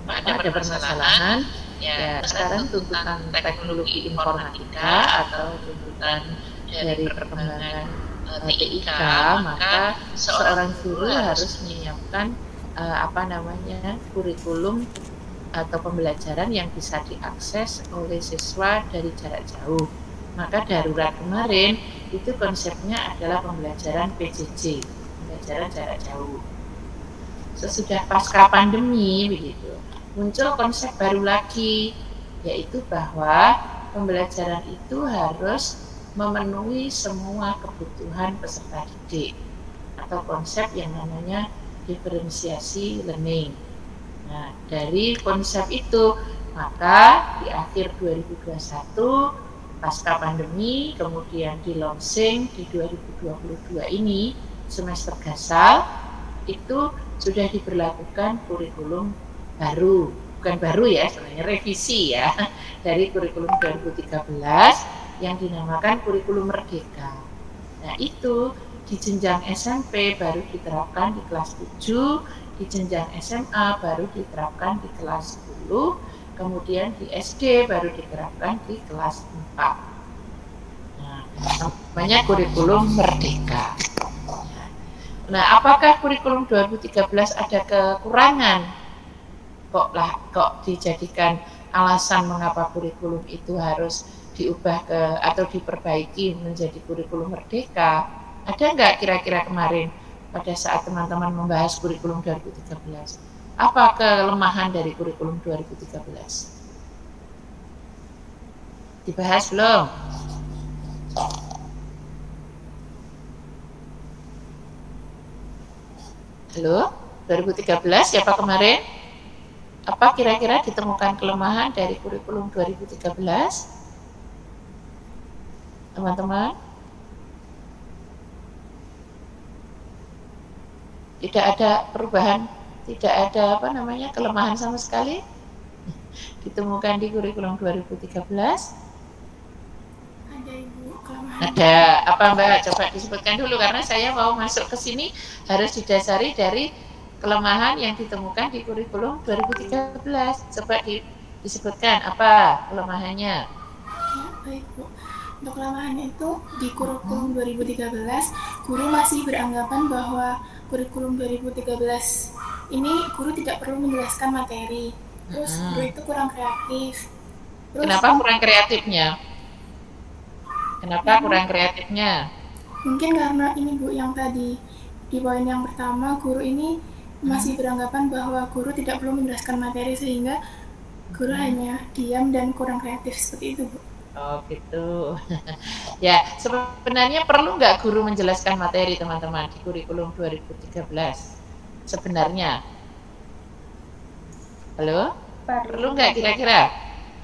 ada permasalahan, ya sekarang tuntutan teknologi informatika atau tuntutan dari perkembangan TIK, maka seorang guru harus menyiapkan kurikulum atau pembelajaran yang bisa diakses oleh siswa dari jarak jauh. Maka darurat kemarin itu konsepnya adalah pembelajaran PJJ, pembelajaran jarak jauh. Sesudah pasca pandemi begitu, muncul konsep baru lagi, yaitu bahwa pembelajaran itu harus memenuhi semua kebutuhan peserta didik atau konsep yang namanya diferensiasi learning. Nah, dari konsep itu, maka di akhir 2021 pasca pandemi, kemudian di launching di 2022 ini semester gasal itu sudah diberlakukan kurikulum baru, bukan baru ya, sebenarnya revisi ya, dari kurikulum 2013 yang dinamakan kurikulum merdeka. Nah, itu di jenjang SMP baru diterapkan di kelas 7, di jenjang SMA baru diterapkan di kelas 10, kemudian di SD baru diterapkan di kelas 4. Nah, namanya kurikulum merdeka. Nah, apakah kurikulum 2013 ada kekurangan? Kok dijadikan alasan mengapa kurikulum itu harus diubah atau diperbaiki menjadi kurikulum merdeka? Ada nggak kira-kira kemarin pada saat teman-teman membahas kurikulum 2013? Apa kelemahan dari kurikulum 2013? Dibahas belum? Halo, 2013 siapa kemarin? Apa kira-kira ditemukan kelemahan dari kurikulum 2013? Teman-teman? Tidak ada perubahan, tidak ada kelemahan sama sekali ditemukan di kurikulum 2013. Ada Ibu kelemahan. Ada apa Mbak? Coba disebutkan dulu karena saya mau masuk ke sini harus didasari dari kelemahan yang ditemukan di kurikulum 2013. Coba disebutkan apa kelemahannya? Ya, baik Bu. Untuk kelemahan itu di kurikulum 2013 guru masih beranggapan bahwa kurikulum 2013 ini guru tidak perlu menjelaskan materi. Terus guru itu kurang kreatif. Terus, kenapa kurang kreatifnya? Kenapa kurang kreatifnya? Mungkin karena ini Bu yang tadi di poin yang pertama, guru ini masih beranggapan bahwa guru tidak perlu menjelaskan materi sehingga guru hanya diam dan kurang kreatif seperti itu Bu. Oh gitu. Ya, sebenarnya perlu nggak guru menjelaskan materi teman-teman di kurikulum 2013? Sebenarnya. Halo? Perlu nggak kira-kira?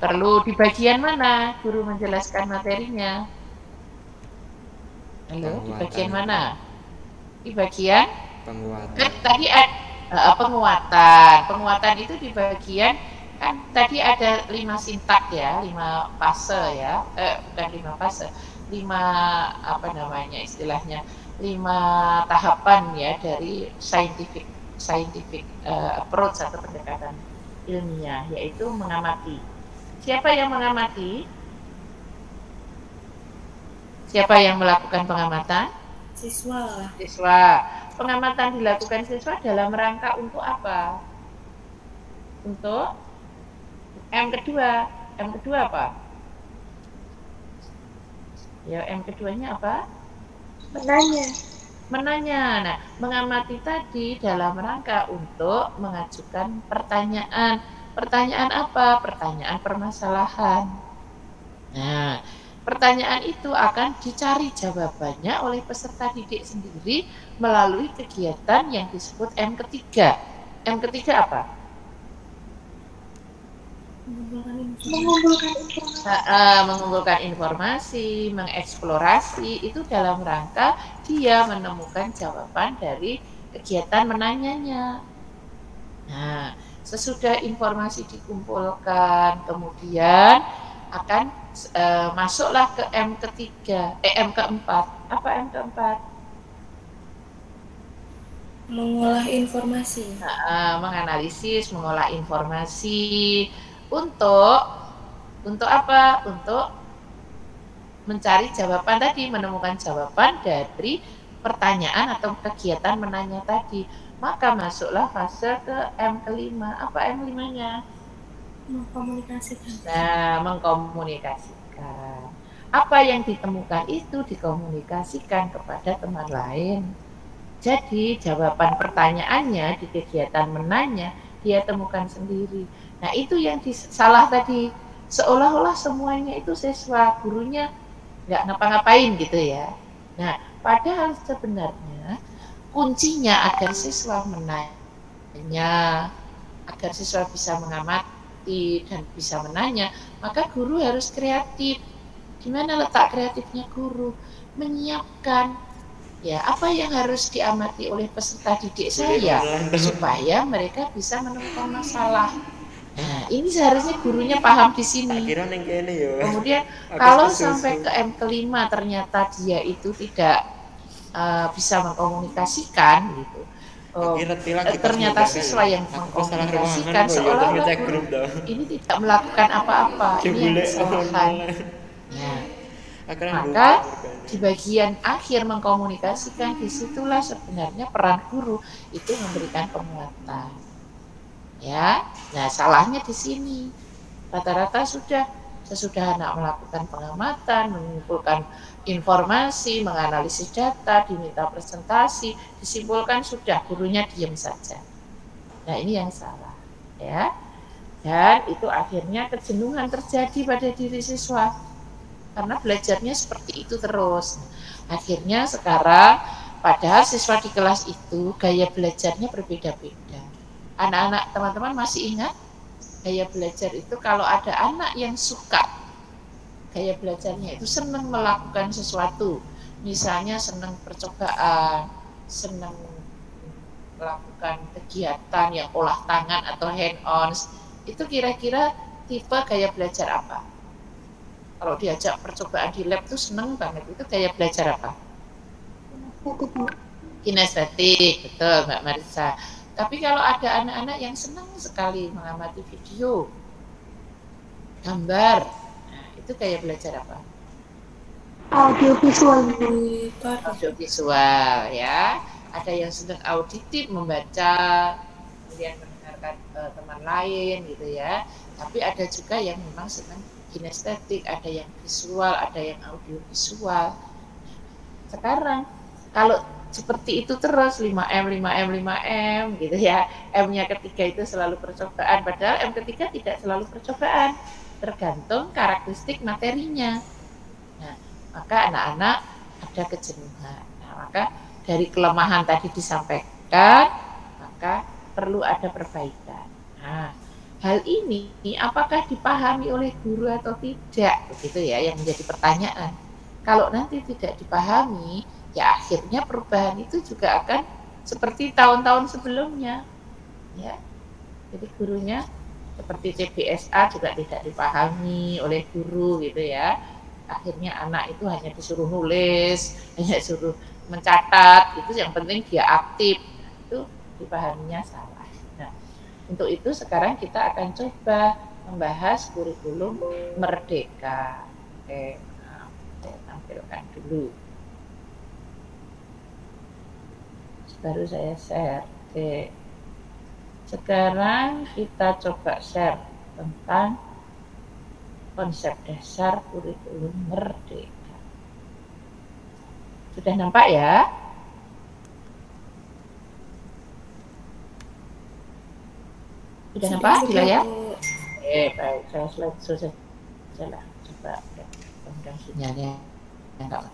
Perlu di bagian mana guru menjelaskan materinya? Halo, di bagian mana? Di bagian? Penguatan. Kan tadi ada penguatan. Penguatan itu di bagian kan tadi ada 5 sintak ya, 5 fase ya, bukan 5 fase, 5 istilahnya 5 tahapan ya dari scientific approach atau pendekatan ilmiah, yaitu mengamati. Siapa yang mengamati? Siapa yang melakukan pengamatan? Siswa. Pengamatan dilakukan siswa dalam rangka untuk apa? Untuk M kedua apa? Ya, M keduanya apa? Menanya. Nah, mengamati tadi dalam rangka untuk mengajukan pertanyaan. Pertanyaan apa? Pertanyaan permasalahan. Nah, pertanyaan itu akan dicari jawabannya oleh peserta didik sendiri melalui kegiatan yang disebut M ketiga. M ketiga apa? Mengumpulkan informasi, mengeksplorasi, itu dalam rangka dia menemukan jawaban dari kegiatan menanyanya. Nah, sesudah informasi dikumpulkan, kemudian akan masuklah ke M ketiga, M keempat. Apa M keempat? mengolah informasi. Menganalisis, mengolah informasi untuk apa? Untuk mencari jawaban tadi, menemukan jawaban dari pertanyaan atau kegiatan menanya tadi. Maka masuklah fase ke M kelima. Apa M limanya? Mengkomunikasikan. Nah, mengkomunikasikan. Apa yang ditemukan itu dikomunikasikan kepada teman lain. Jadi jawaban pertanyaannya di kegiatan menanya dia temukan sendiri. Nah itu yang salah tadi, seolah-olah semuanya itu siswa, gurunya nggak ngapa-ngapain gitu ya. Nah padahal sebenarnya kuncinya agar siswa menanya, agar siswa bisa mengamati dan bisa menanya, maka guru harus kreatif. Gimana letak kreatifnya guru? Menyiapkan ya apa yang harus diamati oleh peserta didik saya supaya mereka bisa menemukan masalah. Nah, ini seharusnya gurunya paham di sini. Kemudian kalau sampai ke M kelima ternyata dia itu tidak bisa mengkomunikasikan gitu. Ternyata siswa yang mengkomunikasikan seolah-olah guru ini tidak melakukan apa-apa. Ini yang kesalahan. Ya. Maka di bagian akhir mengkomunikasikan, disitulah sebenarnya peran guru itu memberikan penguatan. Ya, nah salahnya di sini. Rata-rata sesudah anak melakukan pengamatan, mengumpulkan informasi, menganalisis data, diminta presentasi, disimpulkan sudah, gurunya diam saja. Nah ini yang salah, ya. Dan itu akhirnya kejenuhan terjadi pada diri siswa. Karena belajarnya seperti itu terus. Akhirnya sekarang, padahal siswa di kelas itu gaya belajarnya berbeda-beda. Anak-anak teman-teman masih ingat? Gaya belajar itu kalau ada anak yang suka, gaya belajarnya itu senang melakukan sesuatu. Misalnya senang percobaan, senang melakukan kegiatan yang olah tangan atau hand-on. Itu kira-kira tipe gaya belajar apa? Kalau diajak percobaan di lab tuh seneng banget. Itu gaya belajar apa? Kinestetik, betul Mbak Marisa. Tapi kalau ada anak-anak yang senang sekali mengamati video, gambar, nah, itu gaya belajar apa? Audiovisual. Audiovisual ya. Ada yang senang auditif, membaca, kemudian mendengarkan teman lain gitu ya. Tapi ada juga yang memang senang kinestetik, ada yang visual, ada yang audiovisual. Sekarang kalau seperti itu terus 5M, 5M, 5M gitu ya. M-nya ketiga itu selalu percobaan, padahal M ketiga tidak selalu percobaan. Tergantung karakteristik materinya. Nah, maka anak-anak ada kejenuhan. Nah, maka dari kelemahan tadi disampaikan, maka perlu ada perbaikan. Nah, hal ini apakah dipahami oleh guru atau tidak? Begitu ya yang menjadi pertanyaan. Kalau nanti tidak dipahami, ya akhirnya perubahan itu juga akan seperti tahun-tahun sebelumnya. Ya. Jadi gurunya seperti CBSA juga tidak dipahami oleh guru gitu ya. Akhirnya anak itu hanya disuruh nulis, hanya disuruh mencatat, itu yang penting dia aktif. Itu dipahaminya salah. Untuk itu sekarang kita akan coba membahas kurikulum merdeka. Oke, nah, saya tampilkan dulu. Baru saya share. Oke. Sekarang kita coba share tentang konsep dasar kurikulum merdeka. Sudah nampak ya? Sudah nampak di layar? Baik, saya slide selesai. Coba mudah sinyalnya enggak.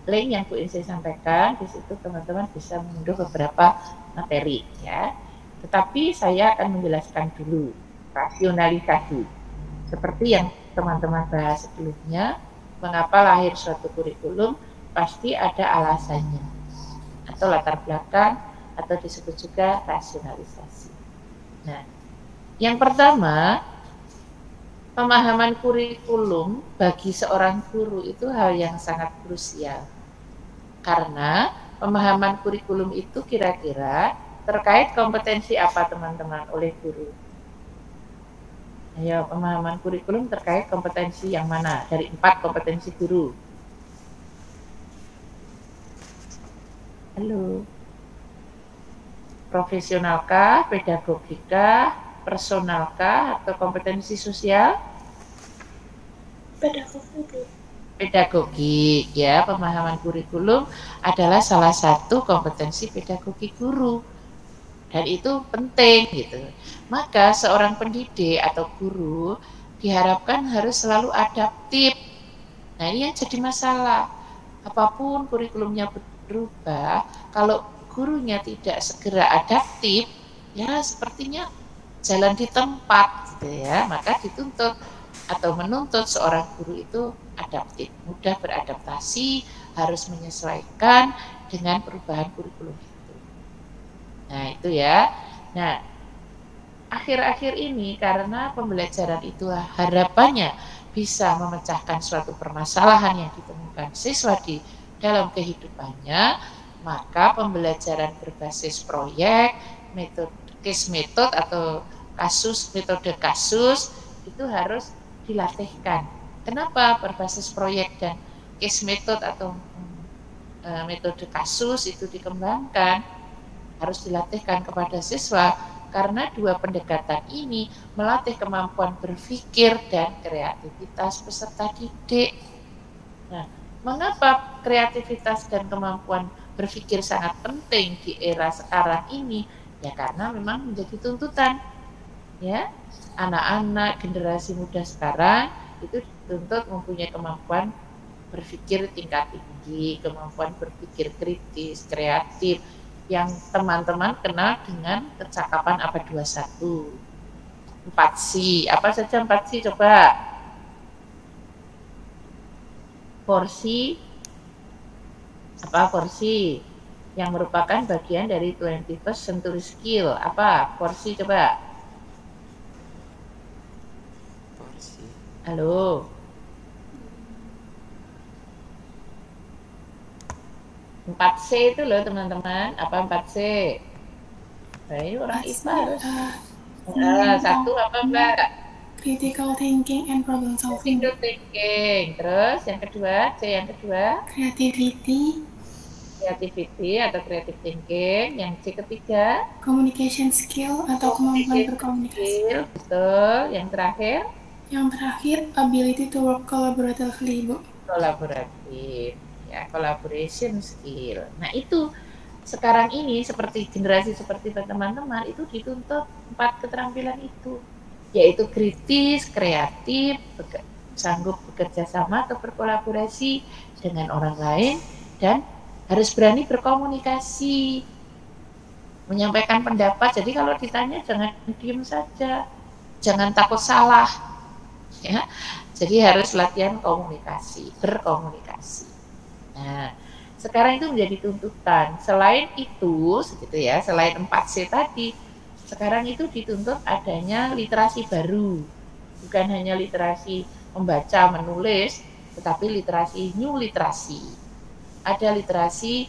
Link yang Bu Insi sampaikan di situ teman-teman bisa mengunduh beberapa materi ya. Tetapi saya akan menjelaskan dulu rasionalisasi. Seperti yang teman-teman bahas sebelumnya, mengapa lahir suatu kurikulum pasti ada alasannya atau latar belakang atau disebut juga rasionalisasi. Nah, yang pertama, pemahaman kurikulum bagi seorang guru itu hal yang sangat krusial. Karena pemahaman kurikulum itu kira-kira terkait kompetensi apa teman-teman oleh guru? Ayo, pemahaman kurikulum terkait kompetensi yang mana dari 4 kompetensi guru? Halo. Profesionalkah, pedagogikah, personalkah, atau kompetensi sosial? Pedagogik, ya. Pemahaman kurikulum adalah salah satu kompetensi pedagogi guru, dan itu penting gitu. Maka seorang pendidik atau guru diharapkan harus selalu adaptif. Nah, ini yang jadi masalah. Apapun kurikulumnya berubah, kalau gurunya tidak segera adaptif, ya sepertinya jalan di tempat gitu ya. Maka dituntut atau menuntut seorang guru itu adaptif, mudah beradaptasi, harus menyesuaikan dengan perubahan kurikulum itu. Nah, itu ya. Nah, akhir-akhir ini karena pembelajaran itu harapannya bisa memecahkan suatu permasalahan yang ditemukan siswa di dalam kehidupannya, maka pembelajaran berbasis proyek, metode case method atau metode kasus itu harus dilatihkan. Kenapa berbasis proyek dan case method atau metode kasus itu dikembangkan? Harus dilatihkan kepada siswa karena dua pendekatan ini melatih kemampuan berpikir dan kreativitas peserta didik. Nah, mengapa kreativitas dan kemampuan berpikir sangat penting di era sekarang ini? Ya karena memang menjadi tuntutan. Ya, anak-anak generasi muda sekarang itu dituntut mempunyai kemampuan berpikir tingkat tinggi, kemampuan berpikir kritis, kreatif, yang teman-teman kenal dengan kecakapan abad 21. 4C. Apa saja 4C coba? Porsi. Apa porsi? Yang merupakan bagian dari 21st century skill. Apa porsi coba? Porsi. Halo. 4C itu loh teman-teman. Apa 4C? Baik, orang IPA harus. Satu apa Mbak? Critical thinking and problem solving. Critical thinking. Terus yang kedua, C yang kedua? Creativity. Creativity atau creative thinking. Yang C ketiga? Communication skill atau kemampuan berkomunikasi. Betul. Yang terakhir? Yang terakhir, ability to work collaboratively, Bu. Kolaboratif. Ya, collaboration skill. Nah, itu sekarang ini seperti generasi seperti teman-teman itu dituntut 4 keterampilan itu, yaitu kritis, kreatif, sanggup bekerja sama atau berkolaborasi dengan orang lain, dan harus berani berkomunikasi, menyampaikan pendapat. Jadi kalau ditanya jangan diam saja, jangan takut salah, ya. Jadi harus latihan komunikasi, berkomunikasi. Nah, sekarang itu menjadi tuntutan. Selain itu, segitu ya, selain 4C tadi, sekarang itu dituntut adanya literasi baru. Bukan hanya literasi membaca, menulis, tetapi literasi new literasi. Ada literasi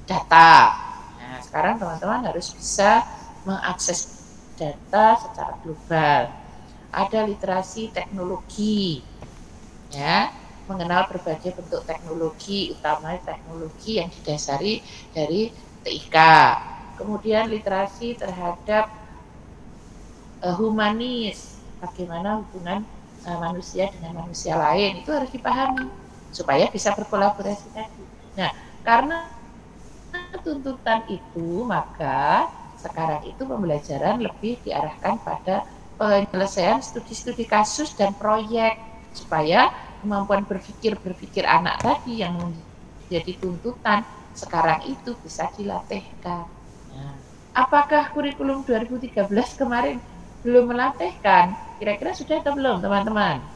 data. Nah, sekarang teman-teman harus bisa mengakses data secara global. Ada literasi teknologi. Ya, mengenal berbagai bentuk teknologi, utamanya teknologi yang didasari dari TIK. Kemudian literasi terhadap humanis, bagaimana hubungan manusia dengan manusia lain, itu harus dipahami supaya bisa berkolaborasi tadi. Nah, karena tuntutan itu, maka sekarang itu pembelajaran lebih diarahkan pada penyelesaian studi-studi kasus dan proyek, supaya kemampuan berpikir anak tadi yang menjadi tuntutan sekarang itu bisa dilatihkan. Nah, apakah kurikulum 2013 kemarin belum melatihkan? Kira-kira sudah atau belum teman-teman?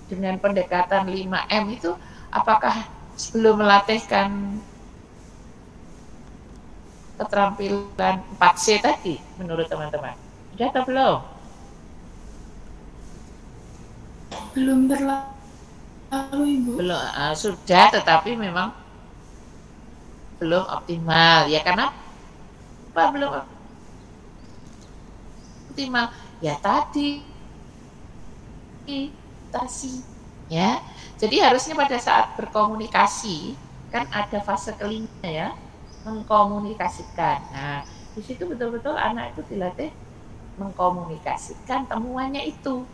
Dengan pendekatan 5M itu apakah sebelum melatihkan keterampilan 4C tadi menurut teman-teman? Sudah atau belum? Belum terlalu, Ibu. Belum, sudah, tetapi memang belum optimal. Ya karena apa belum optimal? Ya tadi ya. Jadi harusnya pada saat berkomunikasi kan ada fase kelima ya, mengkomunikasikan. Nah, di situ betul-betul anak itu dilatih mengkomunikasikan temuannya itu.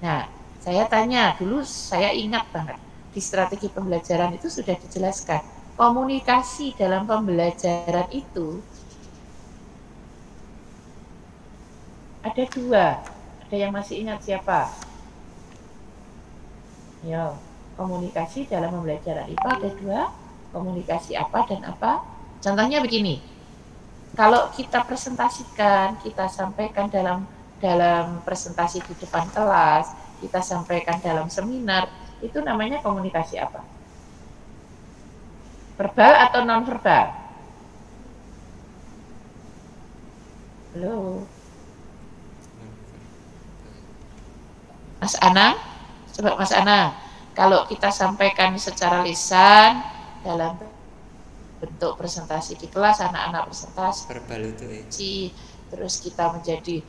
Nah, saya tanya dulu, saya ingat banget di strategi pembelajaran itu sudah dijelaskan komunikasi dalam pembelajaran itu ada dua. Ada yang masih ingat siapa? Ya, komunikasi dalam pembelajaran itu ada dua. Komunikasi apa dan apa? Contohnya begini. Kalau kita presentasikan, kita sampaikan dalam presentasi di depan kelas, kita sampaikan dalam seminar, itu namanya komunikasi apa? Verbal atau non verbal? Halo. Mas Anang? Coba Mas Anang, kalau kita sampaikan secara lisan dalam bentuk presentasi di kelas, anak-anak presentasi verbal itu ya. Terus kita menjadi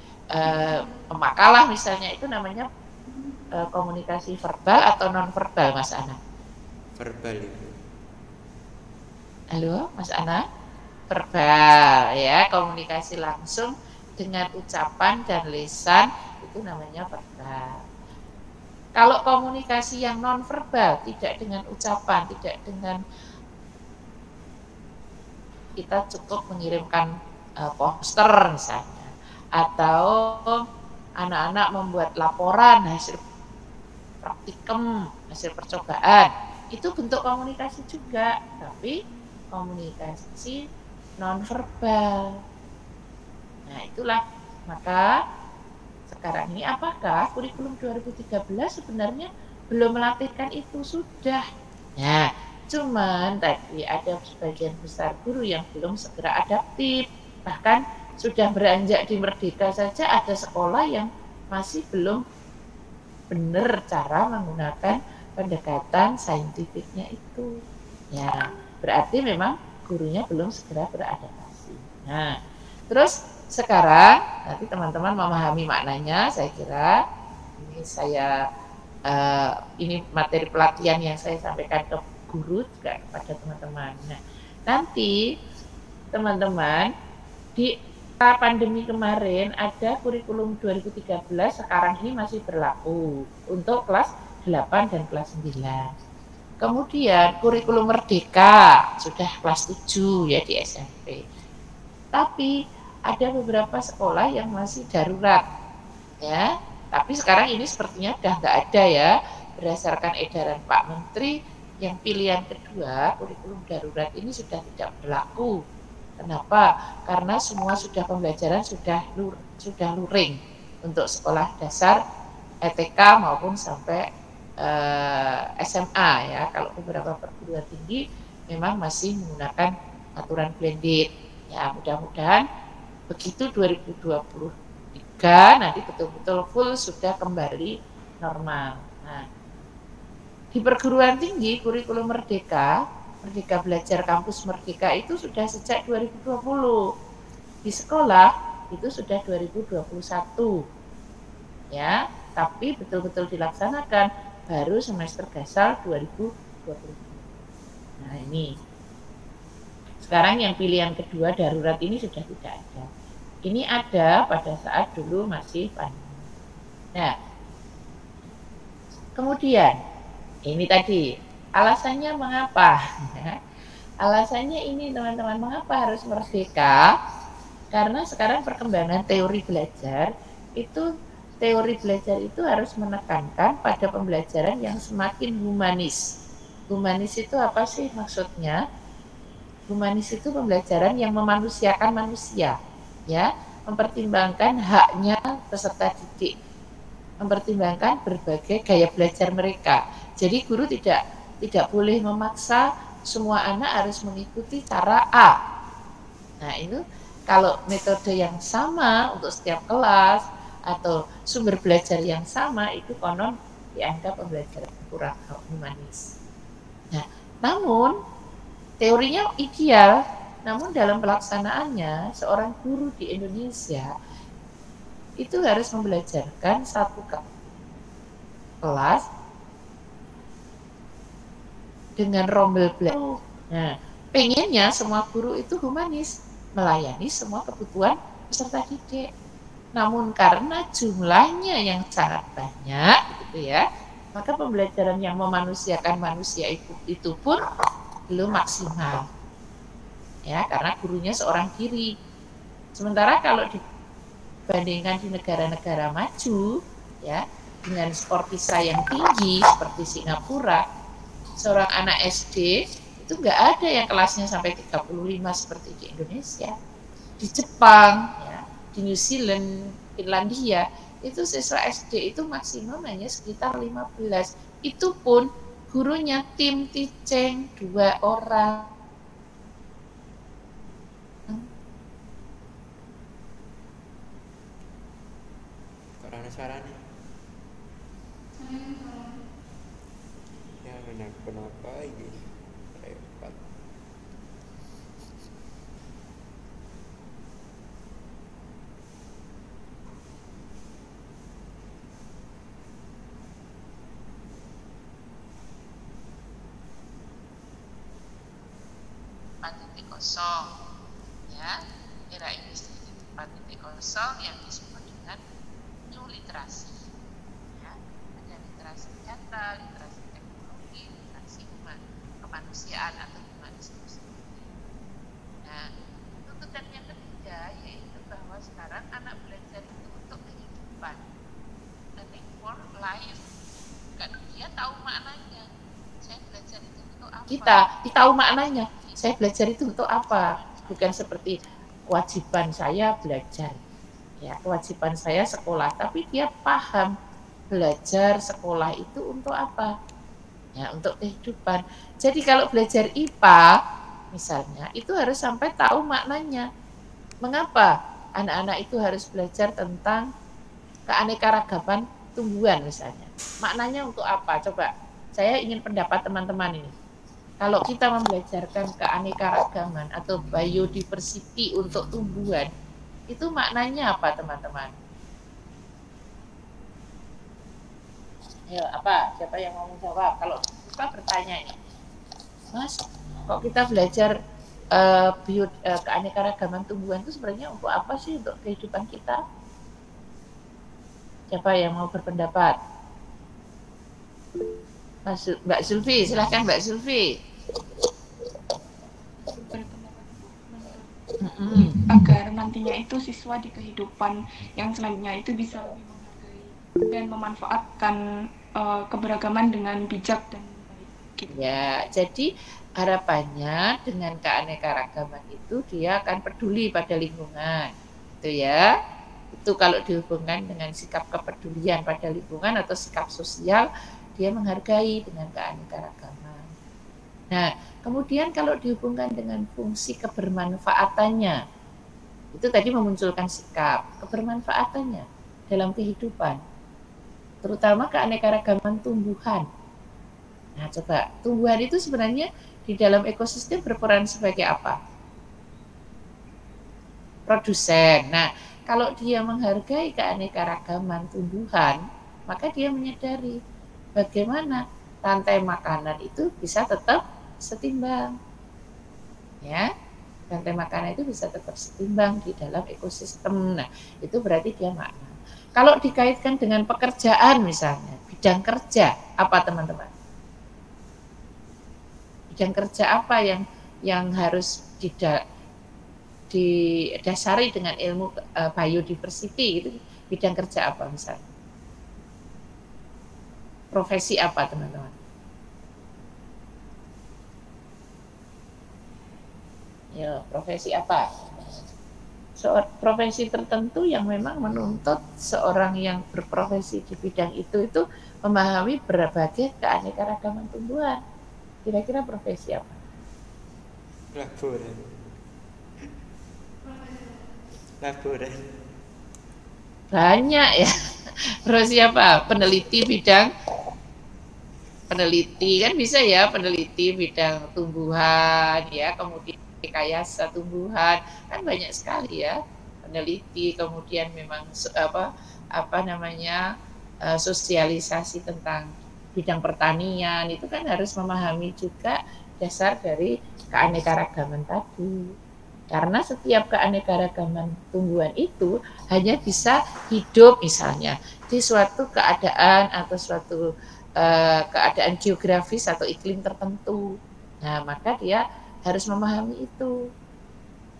pemakalah misalnya, itu namanya komunikasi verbal atau non verbal, Mas Ana? Verbal itu. Halo Mas Ana? Verbal ya, komunikasi langsung dengan ucapan dan lisan itu namanya verbal. Kalau komunikasi yang non verbal, tidak dengan ucapan, tidak dengan, kita cukup mengirimkan poster misalnya, atau anak-anak membuat laporan hasil praktikum, hasil percobaan, itu bentuk komunikasi juga, tapi komunikasi non verbal. Nah itulah, maka sekarang ini apakah kurikulum 2013 sebenarnya belum melatihkan itu? Sudah. Nah, cuman tadi ada sebagian besar guru yang belum segera adaptif. Bahkan sudah beranjak di Merdeka saja ada sekolah yang masih belum benar cara menggunakan pendekatan saintifiknya itu. Ya, berarti memang gurunya belum segera beradaptasi. Nah, terus sekarang nanti teman-teman memahami maknanya, saya kira ini materi pelatihan yang saya sampaikan ke guru juga kepada teman-teman. Nah, nanti teman-teman di pandemi kemarin ada kurikulum 2013, sekarang ini masih berlaku untuk kelas 8 dan kelas 9. Kemudian kurikulum Merdeka sudah kelas 7 ya di SMP. Tapi ada beberapa sekolah yang masih darurat ya, tapi sekarang ini sepertinya sudah nggak ada ya, berdasarkan edaran Pak Menteri yang pilihan kedua kurikulum darurat ini sudah tidak berlaku. Kenapa? Karena semua sudah pembelajaran sudah luring untuk sekolah dasar ETK maupun sampai SMA ya. Kalau beberapa perguruan tinggi memang masih menggunakan aturan blended ya, mudah-mudahan begitu 2023 nanti betul-betul full sudah kembali normal. Nah, di perguruan tinggi kurikulum Merdeka Belajar Kampus Merdeka itu sudah sejak 2020. Di sekolah itu sudah 2021. Ya, tapi betul-betul dilaksanakan baru semester gasal 2020. Nah, ini. Sekarang yang pilihan kedua darurat ini sudah tidak ada. Ini ada pada saat dulu masih pandemi. Nah, kemudian ini tadi alasannya mengapa? Alasannya ini teman-teman, mengapa harus merdeka? Karena sekarang perkembangan teori belajar itu harus menekankan pada pembelajaran yang semakin humanis. Humanis itu apa sih maksudnya? Humanis itu pembelajaran yang memanusiakan manusia, ya, mempertimbangkan haknya peserta didik, mempertimbangkan berbagai gaya belajar mereka. Jadi guru tidak boleh memaksa semua anak harus mengikuti cara A. Nah, itu kalau metode yang sama untuk setiap kelas atau sumber belajar yang sama itu konon dianggap pembelajaran kurang humanis. Nah, namun Teorinya ideal, namun dalam pelaksanaannya seorang guru di Indonesia itu harus membelajarkan satu kelas dengan rombel belajar. Nah, pengennya semua guru itu humanis, melayani semua kebutuhan peserta didik. Namun karena jumlahnya yang sangat banyak, gitu ya, maka pembelajaran yang memanusiakan manusia itu pun belum maksimal. Ya, karena gurunya seorang diri. Sementara kalau dibandingkan di negara-negara maju, ya, dengan skor PISA yang tinggi seperti Singapura, seorang anak SD itu nggak ada yang kelasnya sampai 35 seperti di Indonesia. Di Jepang, ya, di New Zealand, Finlandia, itu siswa SD itu maksimum hanya sekitar 15. Itu pun gurunya tim teaching 2 orang. Kok ana suarane? Ya kenapa ini? Repot. .0, ya, era industri 4.0 yang disebut dengan new literasi, ya, ada literasi data, literasi teknologi, literasi kemanusiaan atau humanisme. Nah, tuntutan yang ketiga yaitu bahwa sekarang anak belajar itu untuk kehidupan, learning for life, kan dia tahu maknanya. Saya belajar itu untuk apa? Kita tahu maknanya. Saya belajar itu untuk apa? Bukan seperti kewajiban saya belajar, ya, kewajiban saya sekolah, tapi dia paham belajar sekolah itu untuk apa? Ya, untuk kehidupan. Jadi kalau belajar IPA misalnya, itu harus sampai tahu maknanya. Mengapa anak-anak itu harus belajar tentang keanekaragaman tumbuhan misalnya? Maknanya untuk apa? Coba, saya ingin pendapat teman-teman ini. Kalau kita membelajarkan keanekaragaman atau biodiversity untuk tumbuhan, itu maknanya apa, teman-teman? Ya, apa? Siapa yang mau menjawab? Kalau kita bertanya ini, Mas, kok kita belajar keanekaragaman tumbuhan itu sebenarnya untuk apa sih, untuk kehidupan kita? Siapa yang mau berpendapat? Mbak Zulfi, silahkan Mbak Zulfi. Agar nantinya itu siswa di kehidupan yang selanjutnya itu bisa lebih menghargai dan memanfaatkan keberagaman dengan bijak dan baik. Ya, jadi harapannya dengan keanekaragaman itu dia akan peduli pada lingkungan, itu ya. Itu kalau dihubungkan dengan sikap kepedulian pada lingkungan atau sikap sosial, dia menghargai dengan keanekaragaman. Nah, kemudian kalau dihubungkan dengan fungsi kebermanfaatannya, itu tadi memunculkan sikap kebermanfaatannya dalam kehidupan, terutama keanekaragaman tumbuhan. Nah, coba, tumbuhan itu sebenarnya di dalam ekosistem berperan sebagai apa? Produsen. Nah, kalau dia menghargai keanekaragaman tumbuhan, maka dia menyadari bagaimana rantai makanan itu bisa tetap setimbang, ya, rantai makanan itu bisa tetap setimbang di dalam ekosistem. Nah, itu berarti dia makna. Kalau dikaitkan dengan pekerjaan misalnya, bidang kerja apa, teman-teman? Bidang kerja apa yang harus didasari dengan ilmu biodiversity, gitu? Bidang kerja apa misalnya? Profesi apa, teman-teman? Ya, profesi apa? Profesi tertentu yang memang menuntut seorang yang berprofesi di bidang itu memahami berbagai keanekaragaman tumbuhan. Kira-kira profesi apa? Laboran. Banyak ya. Profesi apa? Peneliti bidang peneliti kan bisa ya, peneliti bidang tumbuhan ya, kemudian rekayasa tumbuhan kan banyak sekali ya peneliti, kemudian memang apa namanya sosialisasi tentang bidang pertanian itu kan harus memahami juga dasar dari keanekaragaman tadi. Karena setiap keanekaragaman tumbuhan itu hanya bisa hidup misalnya di suatu keadaan atau suatu keadaan geografis atau iklim tertentu. Nah, maka dia harus memahami itu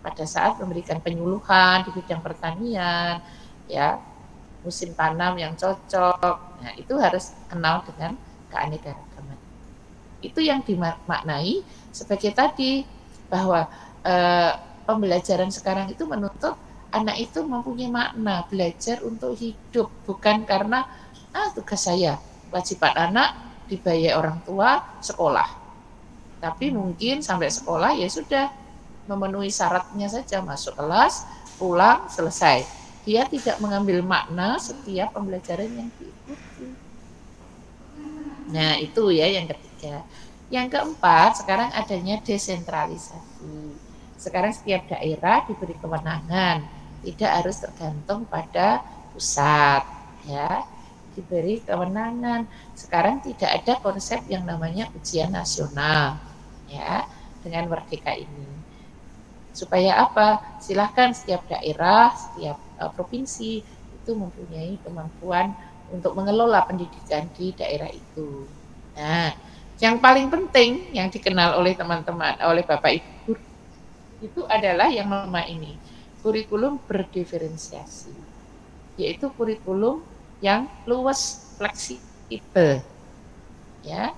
pada saat memberikan penyuluhan di bidang pertanian, ya, musim tanam yang cocok. Nah, itu harus kenal dengan keanekaragaman. Itu yang dimaknai sebagai tadi bahwa pembelajaran sekarang itu menuntut anak itu mempunyai makna belajar untuk hidup, bukan karena tugas saya, kewajiban anak dibayar orang tua sekolah. Tapi mungkin sampai sekolah ya sudah memenuhi syaratnya saja, masuk kelas, pulang, selesai. Dia tidak mengambil makna setiap pembelajaran yang diikuti. Nah, itu ya yang ketiga. Yang keempat, sekarang adanya desentralisasi. Sekarang setiap daerah diberi kewenangan, tidak harus tergantung pada pusat, ya. Diberi kewenangan. Sekarang tidak ada konsep yang namanya ujian nasional, ya, dengan Merdeka ini. Supaya apa? Silahkan setiap daerah, setiap provinsi itu mempunyai kemampuan untuk mengelola pendidikan di daerah itu. Nah, yang paling penting yang dikenal oleh teman-teman, oleh Bapak Ibu itu adalah yang nama ini, kurikulum berdiferensiasi, yaitu kurikulum yang luas, fleksibel, ya,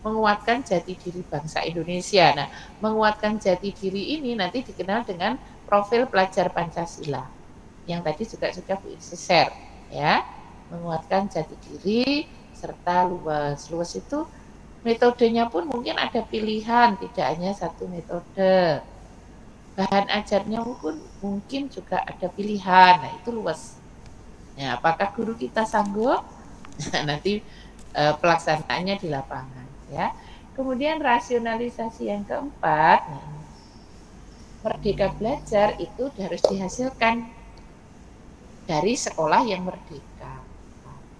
menguatkan jati diri bangsa Indonesia. Nah, menguatkan jati diri ini nanti dikenal dengan profil pelajar Pancasila, yang tadi juga sudah Bu Irsi share, ya, menguatkan jati diri serta luas. Luas itu metodenya pun mungkin ada pilihan, tidak hanya satu metode. Bahan ajarnya pun mungkin juga ada pilihan. Nah, itu luas. Nah, apakah guru kita sanggup? Nanti pelaksanaannya di lapangan, ya. Kemudian rasionalisasi yang keempat, Merdeka Belajar itu harus dihasilkan dari sekolah yang merdeka,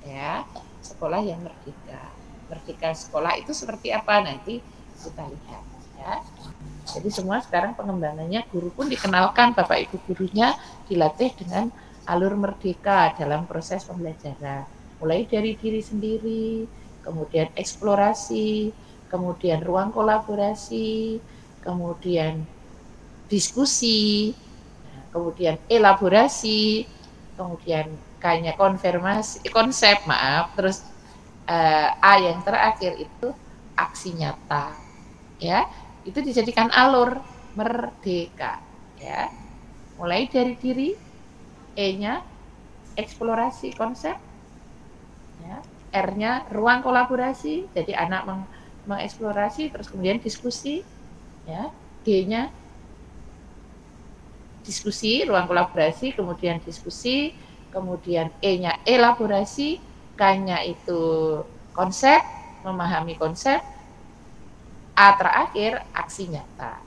ya, sekolah yang merdeka. Merdeka sekolah itu seperti apa nanti kita lihat, ya. Jadi semua sekarang pengembangannya guru pun dikenalkan, Bapak Ibu gurunya dilatih dengan alur merdeka dalam proses pembelajaran. Mulai dari diri sendiri, kemudian eksplorasi, kemudian ruang kolaborasi, kemudian diskusi, kemudian elaborasi, kemudian kayaknya konfirmasi, konsep, terus A yang terakhir itu aksi nyata, ya. Itu dijadikan alur merdeka, ya. Mulai dari diri, E-nya eksplorasi konsep, ya. R-nya ruang kolaborasi, jadi anak mengeksplorasi terus kemudian diskusi, ya. G-nya diskusi, ruang kolaborasi, kemudian diskusi, kemudian E-nya elaborasi, K-nya itu konsep, memahami konsep, A terakhir aksi nyata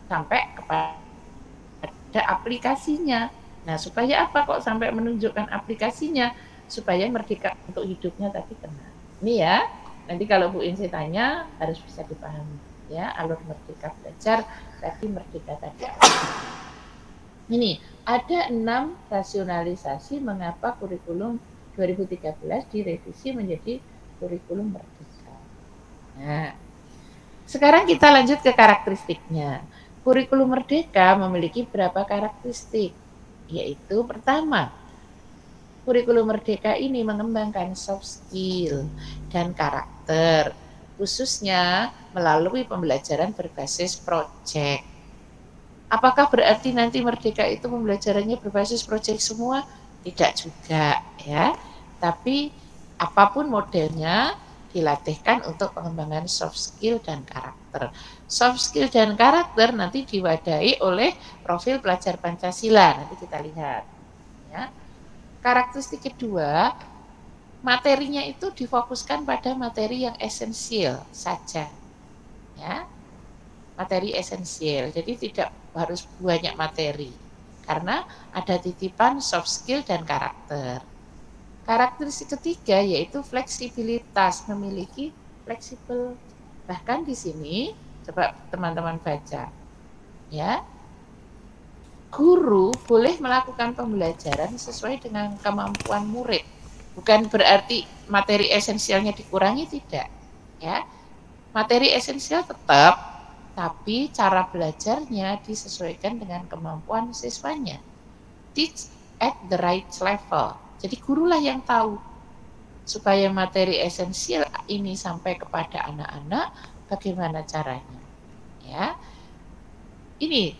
sampai kepada aplikasinya. Nah, supaya apa kok sampai menunjukkan aplikasinya? Supaya merdeka untuk hidupnya tadi kena. Ini ya, nanti kalau Bu Insi tanya harus bisa dipahami, ya, alur Merdeka Belajar tadi, merdeka tadi. Ini ada 6 rasionalisasi mengapa kurikulum 2013 direvisi menjadi kurikulum merdeka. Nah, sekarang kita lanjut ke karakteristiknya. Kurikulum merdeka memiliki berapa karakteristik? Yaitu pertama, kurikulum merdeka ini mengembangkan soft skill dan karakter, khususnya melalui pembelajaran berbasis proyek. Apakah berarti nanti merdeka itu pembelajarannya berbasis proyek semua? Tidak juga, ya. Tapi apapun modelnya, dilatihkan untuk pengembangan soft skill dan karakter. Soft skill dan karakter nanti diwadahi oleh profil pelajar Pancasila. Nanti kita lihat, ya. Karakteristik kedua, materinya itu difokuskan pada materi yang esensial saja, ya, materi esensial. Jadi tidak harus banyak materi, karena ada titipan soft skill dan karakter. Karakteristik ketiga yaitu fleksibilitas, memiliki fleksibel. Bahkan di sini coba teman-teman baca, ya. Guru boleh melakukan pembelajaran sesuai dengan kemampuan murid. Bukan berarti materi esensialnya dikurangi, tidak, ya. Materi esensial tetap, tapi cara belajarnya disesuaikan dengan kemampuan siswanya. Teach at the right level. Jadi gurulah yang tahu supaya materi esensial ini sampai kepada anak-anak bagaimana caranya, ya. Ini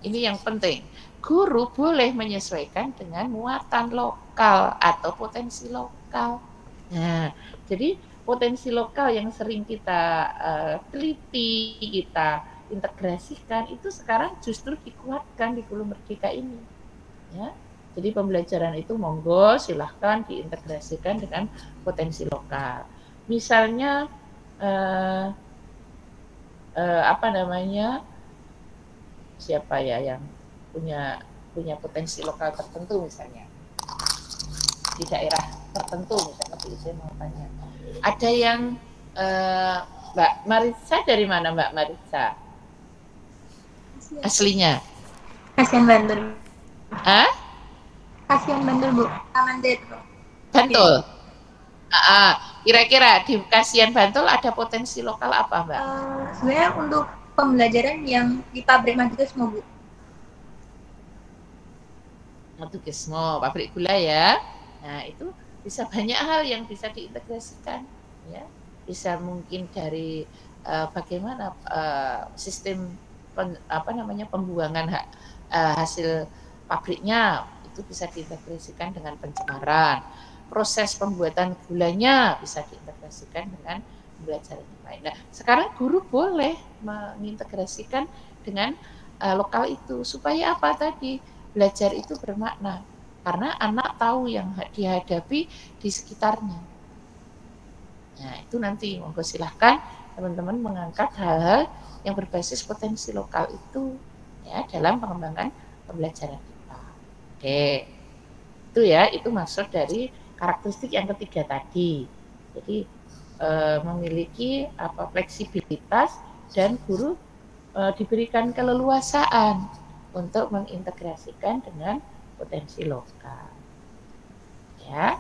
yang penting. Guru boleh menyesuaikan dengan muatan lokal atau potensi lokal. Nah, jadi potensi lokal yang sering kita teliti, kita integrasikan, itu sekarang justru dikuatkan di Guru Merdeka ini, ya. Jadi pembelajaran itu monggo silahkan diintegrasikan dengan potensi lokal. Misalnya apa namanya, siapa ya yang punya potensi lokal tertentu, misalnya di daerah tertentu, misalnya saya mau tanya, ada yang Mbak Marisa dari mana, Mbak Marisa aslinya? Kasihan Bantul. Hah? Kasihan Bantul, Bu. Tamandet. Bantul. Kira-kira di Kasihan Bantul ada potensi lokal apa, Mbak? Sebenarnya untuk pembelajaran yang di pabrik Madukismo, Bu. Madukismo, pabrik gula, ya. Nah, itu bisa banyak hal yang bisa diintegrasikan, ya. Bisa mungkin dari bagaimana sistem pembuangan hasil pabriknya itu bisa diintegrasikan dengan pencemaran. Proses pembuatan gulanya bisa diintegrasikan dengan pembelajaran yang lain. Nah, sekarang guru boleh mengintegrasikan dengan lokal itu supaya apa tadi? Belajar itu bermakna. Karena anak tahu yang dihadapi di sekitarnya. Nah, itu nanti monggo silahkan teman-teman mengangkat hal-hal yang berbasis potensi lokal itu, ya, dalam pengembangan pembelajaran kita. Oke. Itu ya, itu maksud dari karakteristik yang ketiga tadi. Jadi memiliki fleksibilitas dan guru diberikan keleluasaan untuk mengintegrasikan dengan potensi lokal. Ya.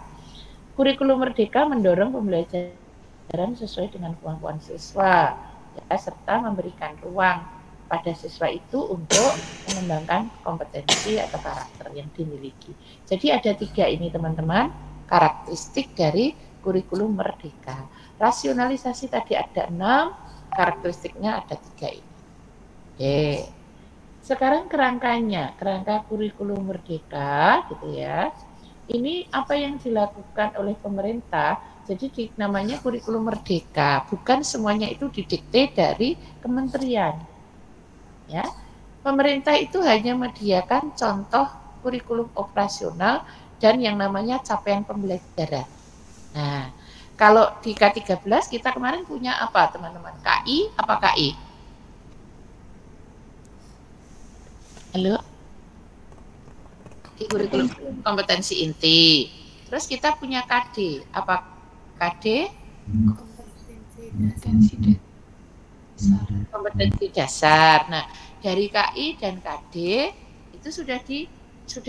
Kurikulum Merdeka mendorong pembelajaran sesuai dengan kemampuan siswa, ya, serta memberikan ruang pada siswa itu untuk mengembangkan kompetensi atau karakter yang dimiliki. Jadi ada 3 ini, teman-teman, karakteristik dari kurikulum Merdeka. Rasionalisasi tadi ada 6, karakteristiknya ada 3 ini. Oke. Sekarang kerangkanya, kerangka kurikulum Merdeka, gitu ya. Ini apa yang dilakukan oleh pemerintah, jadi namanya kurikulum Merdeka, bukan semuanya itu didikte dari kementerian. Ya, pemerintah itu hanya menyediakan contoh kurikulum operasional dan yang namanya capaian pembelajaran. Nah, kalau di K13 kita kemarin punya apa, teman-teman? KI apa KI? Halo? Di kurikulum kompetensi inti. Terus kita punya KD. Apa KD? Kompetensi dasar. Nah, dari KI dan KD itu sudah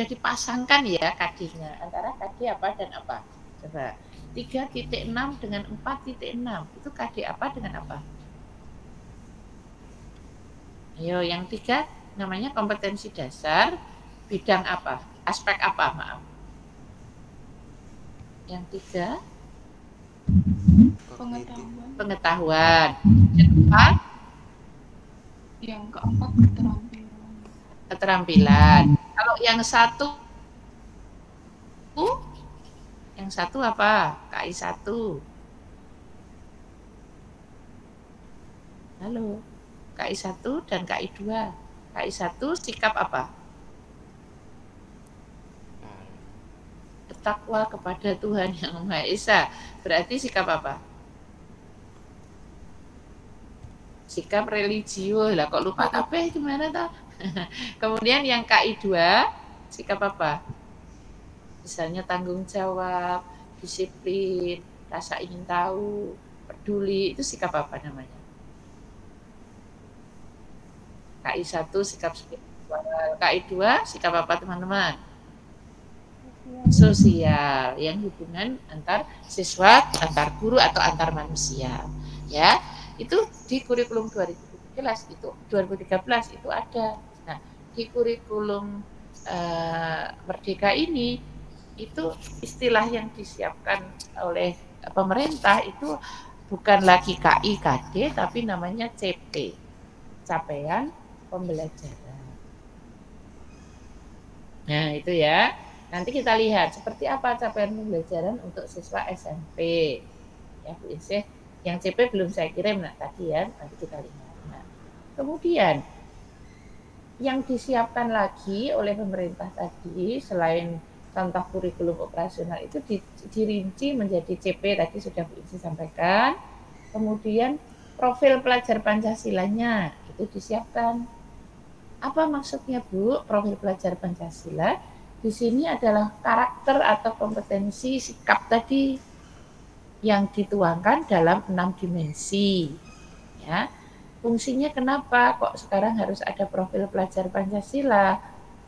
dipasangkan ya KD-nya. Antara KD apa dan apa? Coba. 3.6 dengan 4.6. Itu KD apa dengan apa? Ayo, yang 3 namanya kompetensi dasar, bidang apa? Aspek apa, maaf? Yang 3 pengetahuan. Yang keempat keterampilan. Kalau yang satu apa? KI 1. Halo. KI 1 dan KI 2. KI 1 sikap apa? bertakwa kepada Tuhan Yang Maha Esa. Berarti sikap apa? Sikap religius. Lah kok lupa apa gimana toh? Kemudian yang KI 2, sikap apa? Misalnya tanggung jawab, disiplin, rasa ingin tahu, peduli, itu sikap apa namanya? KI 1 sikap spiritual, KI 2 sikap apa teman-teman? Sosial, yang hubungan antar siswa, antar guru atau antar manusia. Ya, itu di kurikulum 2013 itu ada. Nah, di kurikulum Merdeka ini itu istilah yang disiapkan oleh pemerintah itu bukan lagi KI KD tapi namanya CP, capaian pembelajaran. Nah, itu ya. Nanti kita lihat seperti apa capaian pembelajaran untuk siswa SMP. Ya, Bu Isih. Yang CP belum saya kirim tadi ya, nanti kita lihat. Nah, kemudian yang disiapkan lagi oleh pemerintah tadi selain contoh kurikulum operasional itu dirinci menjadi CP tadi sudah Bu Isih sampaikan. Kemudian profil pelajar Pancasilanya itu disiapkan. Apa maksudnya Bu profil pelajar Pancasila? Di sini adalah karakter atau kompetensi sikap tadi yang dituangkan dalam 6 dimensi. Ya, fungsinya kenapa kok sekarang harus ada profil pelajar Pancasila?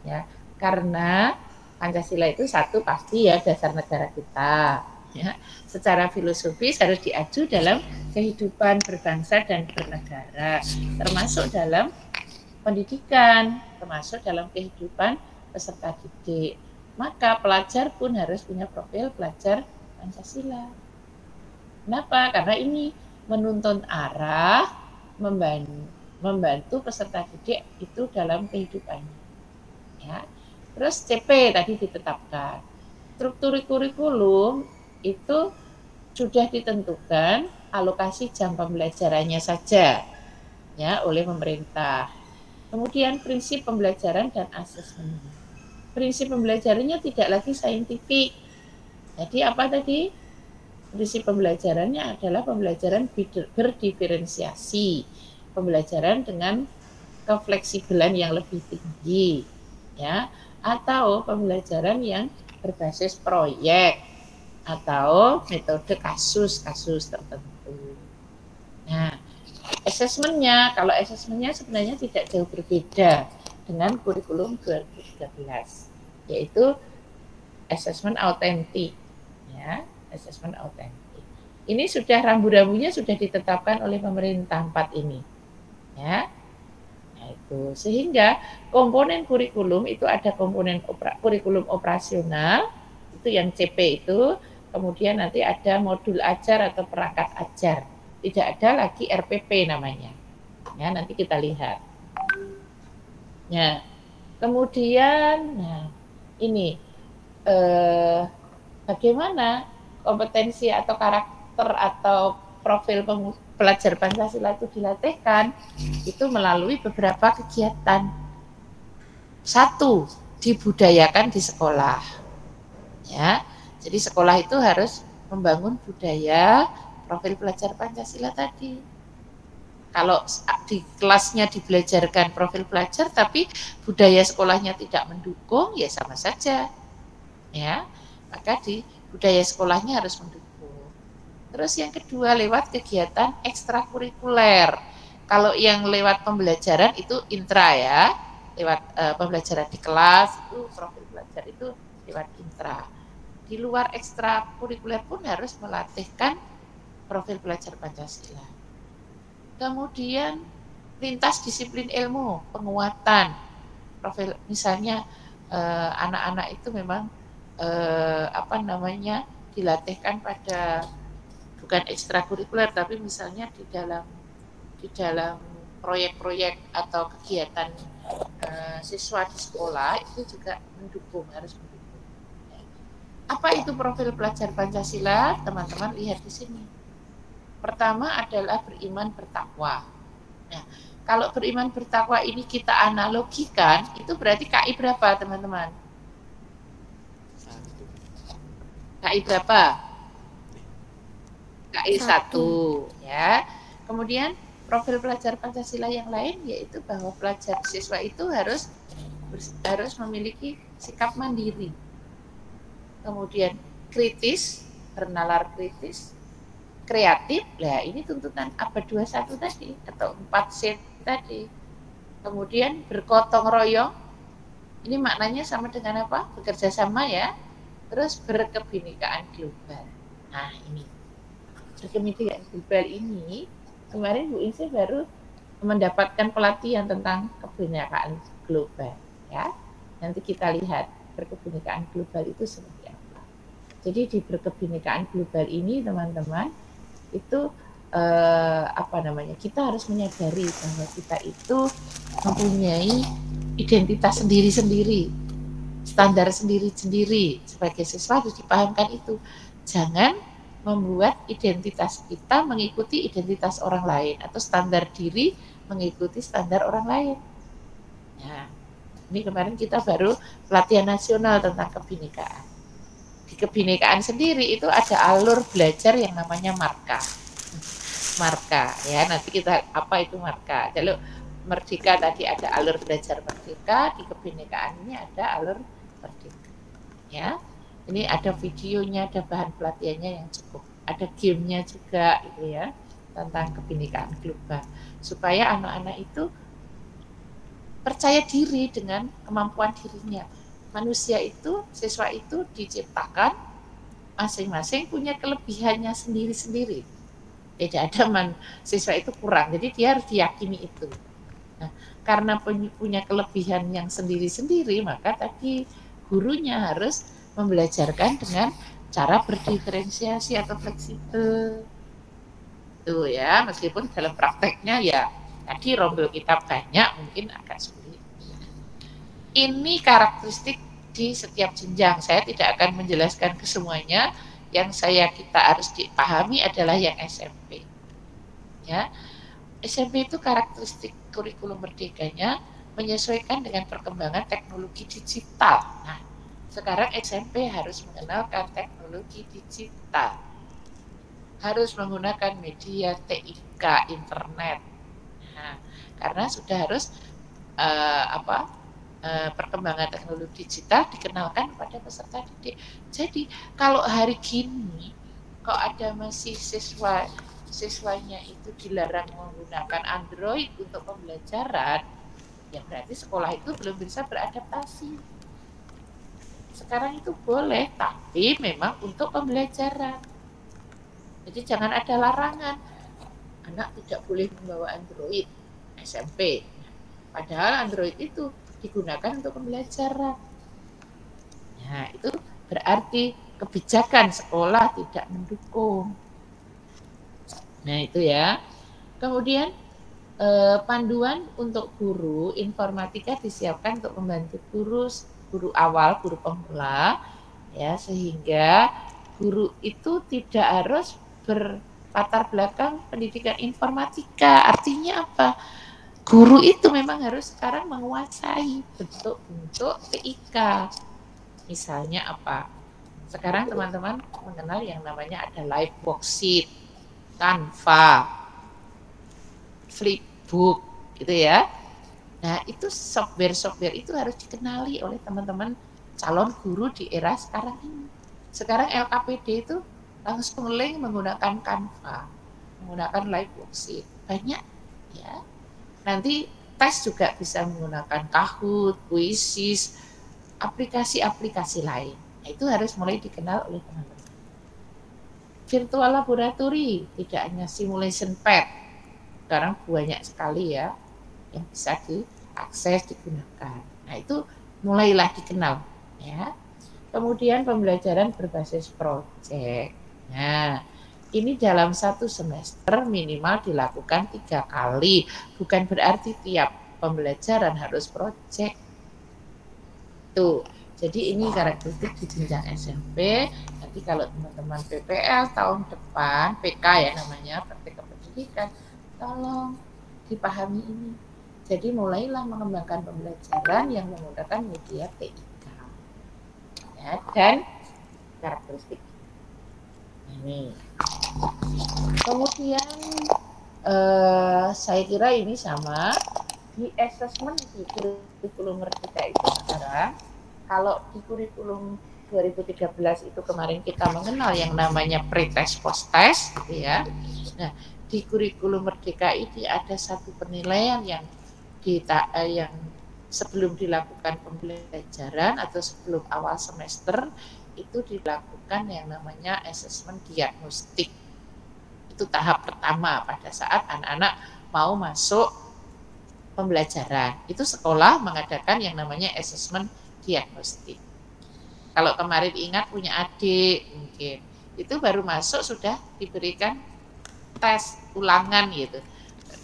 Ya, karena Pancasila itu satu pasti ya dasar negara kita. Ya, secara filosofis harus diaju dalam kehidupan berbangsa dan bernegara, termasuk dalam pendidikan, termasuk dalam kehidupan peserta didik. Maka pelajar pun harus punya profil pelajar Pancasila. Kenapa? Karena ini menuntun arah, membantu peserta didik itu dalam kehidupannya. Ya. Terus CP tadi ditetapkan. Struktur kurikulum itu sudah ditentukan alokasi jam pembelajarannya saja ya oleh pemerintah. Kemudian prinsip pembelajaran dan asesmen. Prinsip pembelajarannya tidak lagi saintifik. Jadi apa tadi? Prinsip pembelajarannya adalah pembelajaran berdiferensiasi, pembelajaran dengan kefleksibelan yang lebih tinggi, ya, atau pembelajaran yang berbasis proyek atau metode kasus-kasus tertentu. Nah, asesmennya, kalau asesmennya sebenarnya tidak jauh berbeda dengan kurikulum 2013, yaitu asesmen autentik, ya, asesmen autentik. Ini sudah rambu-rambunya sudah ditetapkan oleh pemerintah 4 ini, ya. Nah, itu sehingga komponen kurikulum itu ada komponen kurikulum operasional, itu yang CP itu, kemudian nanti ada modul ajar atau perangkat ajar. Tidak ada lagi RPP namanya. Ya, nanti kita lihat. Nah, kemudian, nah ini bagaimana kompetensi atau karakter atau profil pelajar Pancasila itu dilatihkan itu melalui beberapa kegiatan. 1, dibudayakan di sekolah. Ya, jadi sekolah itu harus membangun budaya profil pelajar Pancasila tadi. Kalau di kelasnya dibelajarkan profil pelajar tapi budaya sekolahnya tidak mendukung, ya sama saja. Ya, maka di budaya sekolahnya harus mendukung. Terus yang kedua lewat kegiatan ekstrakurikuler. Kalau yang lewat pembelajaran itu intra ya, lewat pembelajaran di kelas itu profil pelajar itu lewat intra. Di luar ekstrakurikuler pun harus melatihkan profil pelajar Pancasila. Kemudian lintas disiplin ilmu, penguatan profil, misalnya anak-anak itu memang dilatihkan pada bukan ekstrakurikuler tapi misalnya di dalam proyek-proyek atau kegiatan siswa di sekolah itu juga harus mendukung. Apa itu profil pelajar Pancasila? Teman-teman lihat di sini. Pertama adalah beriman bertakwa. Nah, kalau beriman bertakwa ini kita analogikan, itu berarti KI berapa, teman-teman? KI berapa? KI 1 Satu. ya. Kemudian profil pelajar Pancasila yang lain yaitu bahwa pelajar siswa itu harus memiliki sikap mandiri. Kemudian kritis, bernalar kritis, kreatif. Lah ini tuntutan abad 21 tadi atau 4C tadi. Kemudian bergotong royong. Ini maknanya sama dengan apa? Bekerja sama ya. Terus berkebinekaan global. Nah, ini berkebinekaan global ini kemarin Bu Inse baru mendapatkan pelatihan tentang kebinekaan global ya. Nanti kita lihat berkebinekaan global itu seperti apa. Jadi di berkebinekaan global ini teman-teman itu kita harus menyadari bahwa kita itu mempunyai identitas sendiri-sendiri, standar sendiri-sendiri. Sebagai siswa harus dipahamkan itu. Jangan membuat identitas kita mengikuti identitas orang lain atau standar diri mengikuti standar orang lain. Nah, ini kemarin kita baru pelatihan nasional tentang kebinekaan. Di kebinekaan sendiri itu ada alur belajar yang namanya marka. Marka ya, nanti kita apa itu marka. Kalau merdeka tadi ada alur belajar merdeka, di kebinekaan ini ada alur merdeka. Ya. Ini ada videonya, ada bahan pelatihannya yang cukup. Ada gamenya juga gitu ya, tentang kebinekaan global. Supaya anak-anak itu percaya diri dengan kemampuan dirinya. Manusia itu, siswa itu diciptakan masing-masing punya kelebihannya sendiri-sendiri. Tidak ada siswa itu kurang, jadi dia harus diyakini itu. Nah, karena punya kelebihan yang sendiri-sendiri, maka tadi gurunya harus membelajarkan dengan cara berdiferensiasi atau fleksibel. Tuh ya, meskipun dalam prakteknya ya tadi rombel kita banyak, mungkin agak sulit. Ini karakteristik di setiap jenjang. Saya tidak akan menjelaskan ke semuanya. Yang kita harus dipahami adalah yang SMP. Ya, SMP itu karakteristik kurikulum merdekanya menyesuaikan dengan perkembangan teknologi digital. Nah, sekarang SMP harus mengenalkan teknologi digital, harus menggunakan media TIK, internet. Nah, karena sudah harus perkembangan teknologi digital dikenalkan kepada peserta didik. Jadi kalau hari gini kok ada masih siswanya itu dilarang menggunakan Android untuk pembelajaran, ya berarti sekolah itu belum bisa beradaptasi. Sekarang itu boleh, tapi memang untuk pembelajaran. Jadi jangan ada larangan. Anak tidak boleh membawa Android SMP. Padahal Android itu digunakan untuk pembelajaran. Nah, itu berarti kebijakan sekolah tidak mendukung. Nah, itu ya. Kemudian panduan untuk guru informatika disiapkan untuk membantu guru awal, guru pemula ya, sehingga guru itu tidak harus berlatar belakang pendidikan informatika. Artinya apa? Guru itu memang harus sekarang menguasai bentuk-bentuk TIK. Misalnya apa? Sekarang teman-teman mengenal yang namanya ada live worksheet, Canva, Flipbook, gitu ya. Nah, itu software itu harus dikenali oleh teman-teman calon guru di era sekarang ini. Sekarang LKPD itu langsung link menggunakan Canva, menggunakan live worksheet. Banyak ya. Nanti tes juga bisa menggunakan Kahoot, Quizzes, aplikasi-aplikasi lain. Nah, itu harus mulai dikenal oleh teman-teman. Virtual laboratory, tidak hanya simulation pad. Sekarang banyak sekali ya yang bisa diakses, digunakan. Nah, itu mulailah dikenal ya. Kemudian pembelajaran berbasis proyek. Nah, ini dalam 1 semester minimal dilakukan 3 kali. Bukan berarti tiap pembelajaran harus proyek. Tuh, jadi ini karakteristik di jenjang SMP. Nanti kalau teman-teman PPL tahun depan, PK ya namanya, praktik pendidikan, tolong dipahami ini. Jadi mulailah mengembangkan pembelajaran yang menggunakan media TIK. Ya, dan karakteristik Ini. Kemudian saya kira ini sama di assessment di kurikulum Merdeka itu sekarang. Kalau di kurikulum 2013 itu kemarin kita mengenal yang namanya pre-test post-test, gitu ya. Nah, di kurikulum Merdeka ini ada satu penilaian yang yang sebelum dilakukan pembelajaran atau sebelum awal semester itu dilakukan yang namanya asesmen diagnostik. Itu tahap pertama pada saat anak-anak mau masuk pembelajaran. Itu sekolah mengadakan yang namanya asesmen diagnostik. Kalau kemarin ingat punya adik mungkin, itu baru masuk sudah diberikan tes ulangan gitu.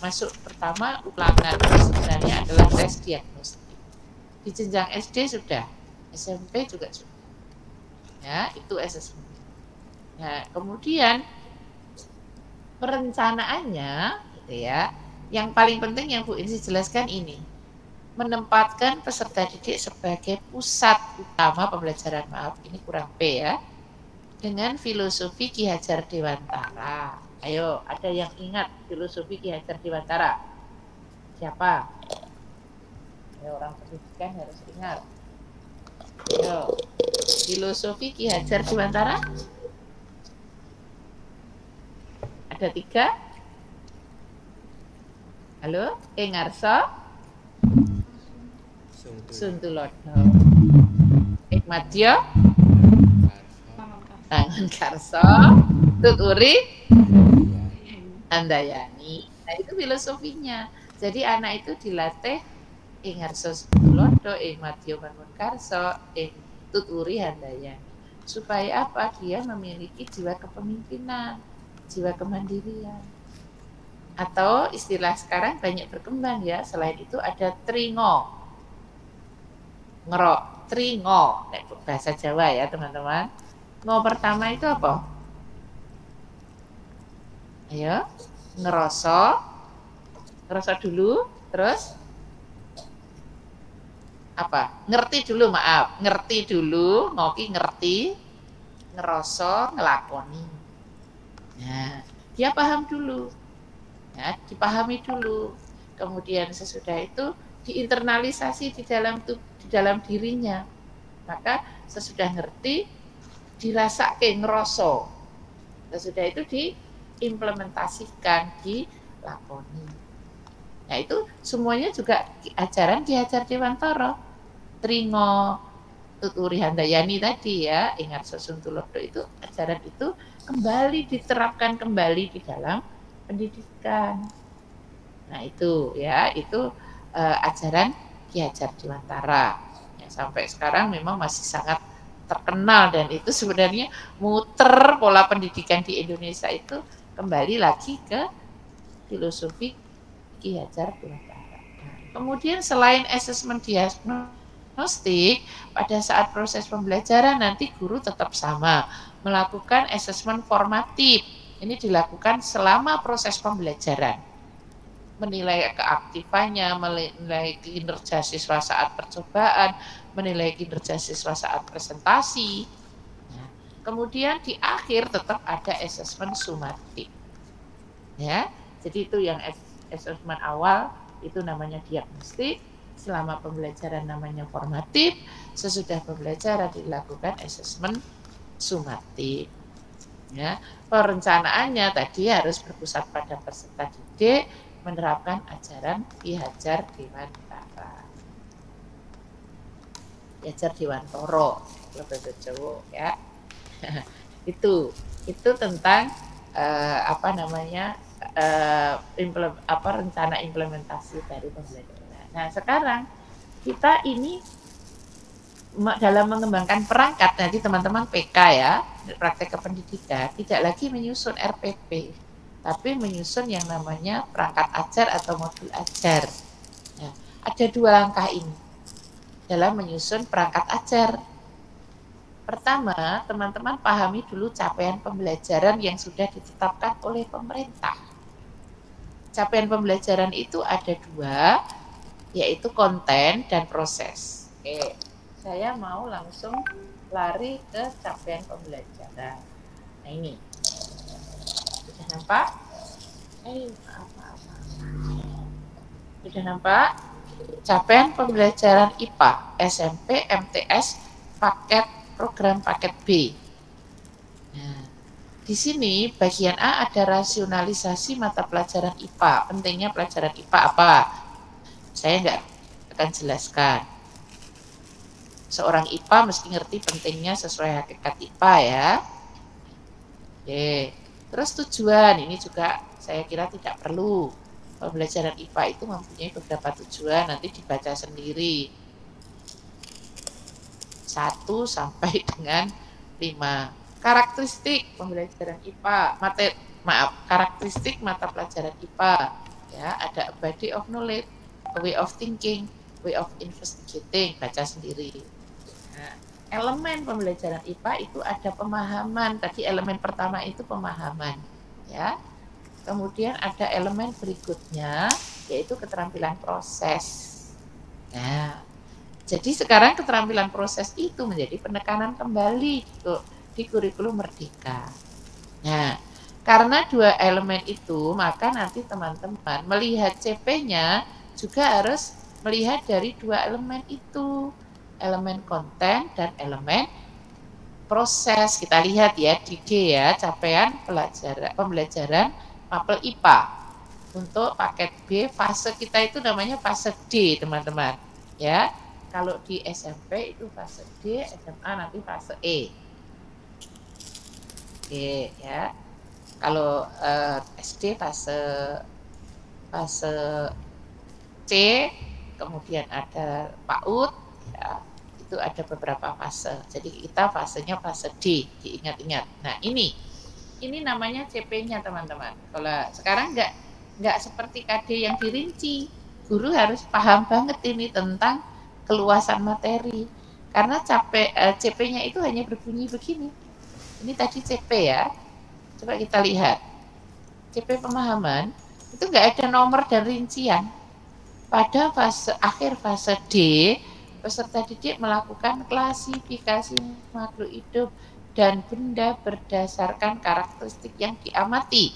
Masuk pertama ulangan, sebenarnya adalah tes diagnostik. Di jenjang SD sudah, SMP juga sudah. Ya, itu asesmen. Nah, kemudian perencanaannya gitu ya. Yang paling penting yang Bu Insi jelaskan ini, menempatkan peserta didik sebagai pusat utama pembelajaran. Maaf, ini kurang P ya. Dengan filosofi Ki Hajar Dewantara. Ayo, ada yang ingat filosofi Ki Hajar Dewantara? Siapa? Ya, orang pendidikan harus ingat. Ayo, filosofi Ki Hajar Dewantara? Ada 3? Halo, Ngarso? Suntulodo. Ikmatyo? Tangan Karso? Tuturi? Handayani. Nah, itu filosofinya. Jadi anak itu dilatih Ngarso Suntulodo, Ikmatyo Bangun Karso, Tuturi Handayani. Supaya apa? Dia memiliki jiwa kepemimpinan, jiwa kemandirian. Atau istilah sekarang banyak berkembang ya. Selain itu ada tringo. Ngerok, tringo, bahasa Jawa ya teman-teman. Ngo pertama itu apa? Ayo, ngeroso dulu, terus apa? Ngerti dulu, maaf, ngerti dulu, ngoki ngerti, ngeroso, ngelakoni. Nah, dia paham dulu, ya, dipahami dulu. Kemudian sesudah itu diinternalisasi di dalam dirinya. Maka sesudah ngerti dirasake ngeroso. Sesudah itu diimplementasikan, dilakoni. Nah, itu semuanya juga ajaran Ki Hajar Dewantara. Tringo, Tuturi Handayani tadi ya, Ngarso Suntulodo itu ajaran itu kembali diterapkan kembali di dalam pendidikan. Nah, itu ya, itu ajaran Ki Hajar Dewantara yang sampai sekarang memang masih sangat terkenal, dan itu sebenarnya muter pola pendidikan di Indonesia itu kembali lagi ke filosofi Ki Hajar Dewantara. Kemudian selain asesmen diagnostik, pada saat proses pembelajaran nanti guru tetap sama melakukan asesmen formatif. Ini dilakukan selama proses pembelajaran. Menilai keaktifannya, menilai kinerja siswa saat percobaan, menilai kinerja siswa saat presentasi. Nah, kemudian di akhir tetap ada asesmen sumatif. Ya, jadi itu yang asesmen awal itu namanya diagnostik, selama pembelajaran namanya formatif, sesudah pembelajaran dilakukan asesmen sumatif. Ya, perencanaannya tadi harus berpusat pada peserta didik, menerapkan ajaran Ki Hajar Dewantara. Ki Hajar Dewantara, bahasa Jawa ya. itu tentang rencana implementasi dari pembelajaran. Nah, sekarang kita ini dalam mengembangkan perangkat, nanti teman-teman PK ya, praktek kependidikan, tidak lagi menyusun RPP, tapi menyusun yang namanya perangkat ajar atau modul ajar. Nah, ada 2 langkah ini dalam menyusun perangkat ajar. Pertama, teman-teman pahami dulu capaian pembelajaran yang sudah ditetapkan oleh pemerintah. Capaian pembelajaran itu ada 2, yaitu konten dan proses. Oke, saya mau langsung lari ke capaian pembelajaran. Nah ini, sudah nampak? Maaf. Sudah nampak? Capaian pembelajaran IPA SMP MTS paket program paket B. Nah, di sini bagian A ada rasionalisasi mata pelajaran IPA. Pentingnya pelajaran IPA apa? Saya nggak akan jelaskan. Seorang IPA mesti ngerti pentingnya sesuai hakikat IPA ya. Oke. Terus tujuan ini juga saya kira tidak perlu. Pembelajaran IPA itu mempunyai beberapa tujuan, nanti dibaca sendiri. 1 sampai dengan 5. Karakteristik pembelajaran IPA, karakteristik mata pelajaran IPA. Ya, ada a body of knowledge, a way of thinking, way of investigating, baca sendiri. Nah, elemen pembelajaran IPA itu ada pemahaman. Tadi elemen pertama itu pemahaman, ya. Kemudian ada elemen berikutnya yaitu keterampilan proses. Nah, jadi sekarang keterampilan proses itu menjadi penekanan kembali di kurikulum Merdeka. Nah, karena dua elemen itu, maka nanti teman-teman melihat CP-nya juga harus melihat dari dua elemen itu, elemen konten dan elemen proses. Kita lihat ya di D ya, capaian pembelajaran mapel IPA. Untuk paket B, fase kita itu namanya fase D, teman-teman. Ya, kalau di SMP itu fase D, SMA nanti fase E. Oke, ya. Kalau SD fase C, kemudian ada PAUD, ya, itu ada beberapa fase. Jadi kita fasenya fase D, diingat-ingat. Nah ini namanya CP-nya teman-teman. Kalau sekarang nggak seperti KD yang dirinci, guru harus paham banget ini tentang keluasan materi. Karena CP-nya itu hanya berbunyi begini. Ini tadi CP ya. Coba kita lihat. CP pemahaman itu nggak ada nomor dan rincian. Pada akhir fase D, peserta didik melakukan klasifikasi makhluk hidup dan benda berdasarkan karakteristik yang diamati,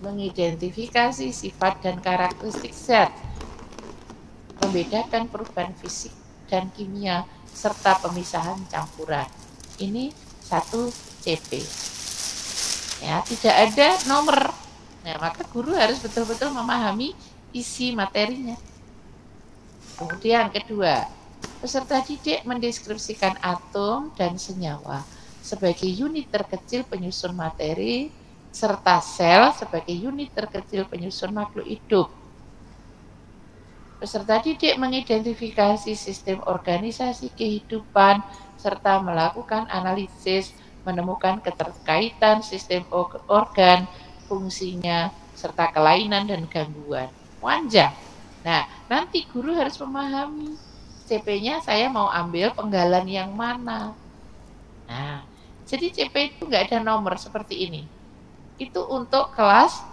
mengidentifikasi sifat dan karakteristik zat, membedakan perubahan fisik dan kimia, serta pemisahan campuran. Ini 1 CP. Ya, tidak ada nomor. Nah, maka guru harus betul-betul memahami isi materinya. Kemudian kedua, peserta didik mendeskripsikan atom dan senyawa sebagai unit terkecil penyusun materi, serta sel sebagai unit terkecil penyusun makhluk hidup. Peserta didik mengidentifikasi sistem organisasi kehidupan, serta melakukan analisis, menemukan keterkaitan sistem organ, fungsinya, serta kelainan dan gangguan. Panjang. Nah, nanti guru harus memahami CP-nya saya mau ambil penggalan yang mana. Nah, jadi CP itu nggak ada nomor seperti ini. Itu untuk kelas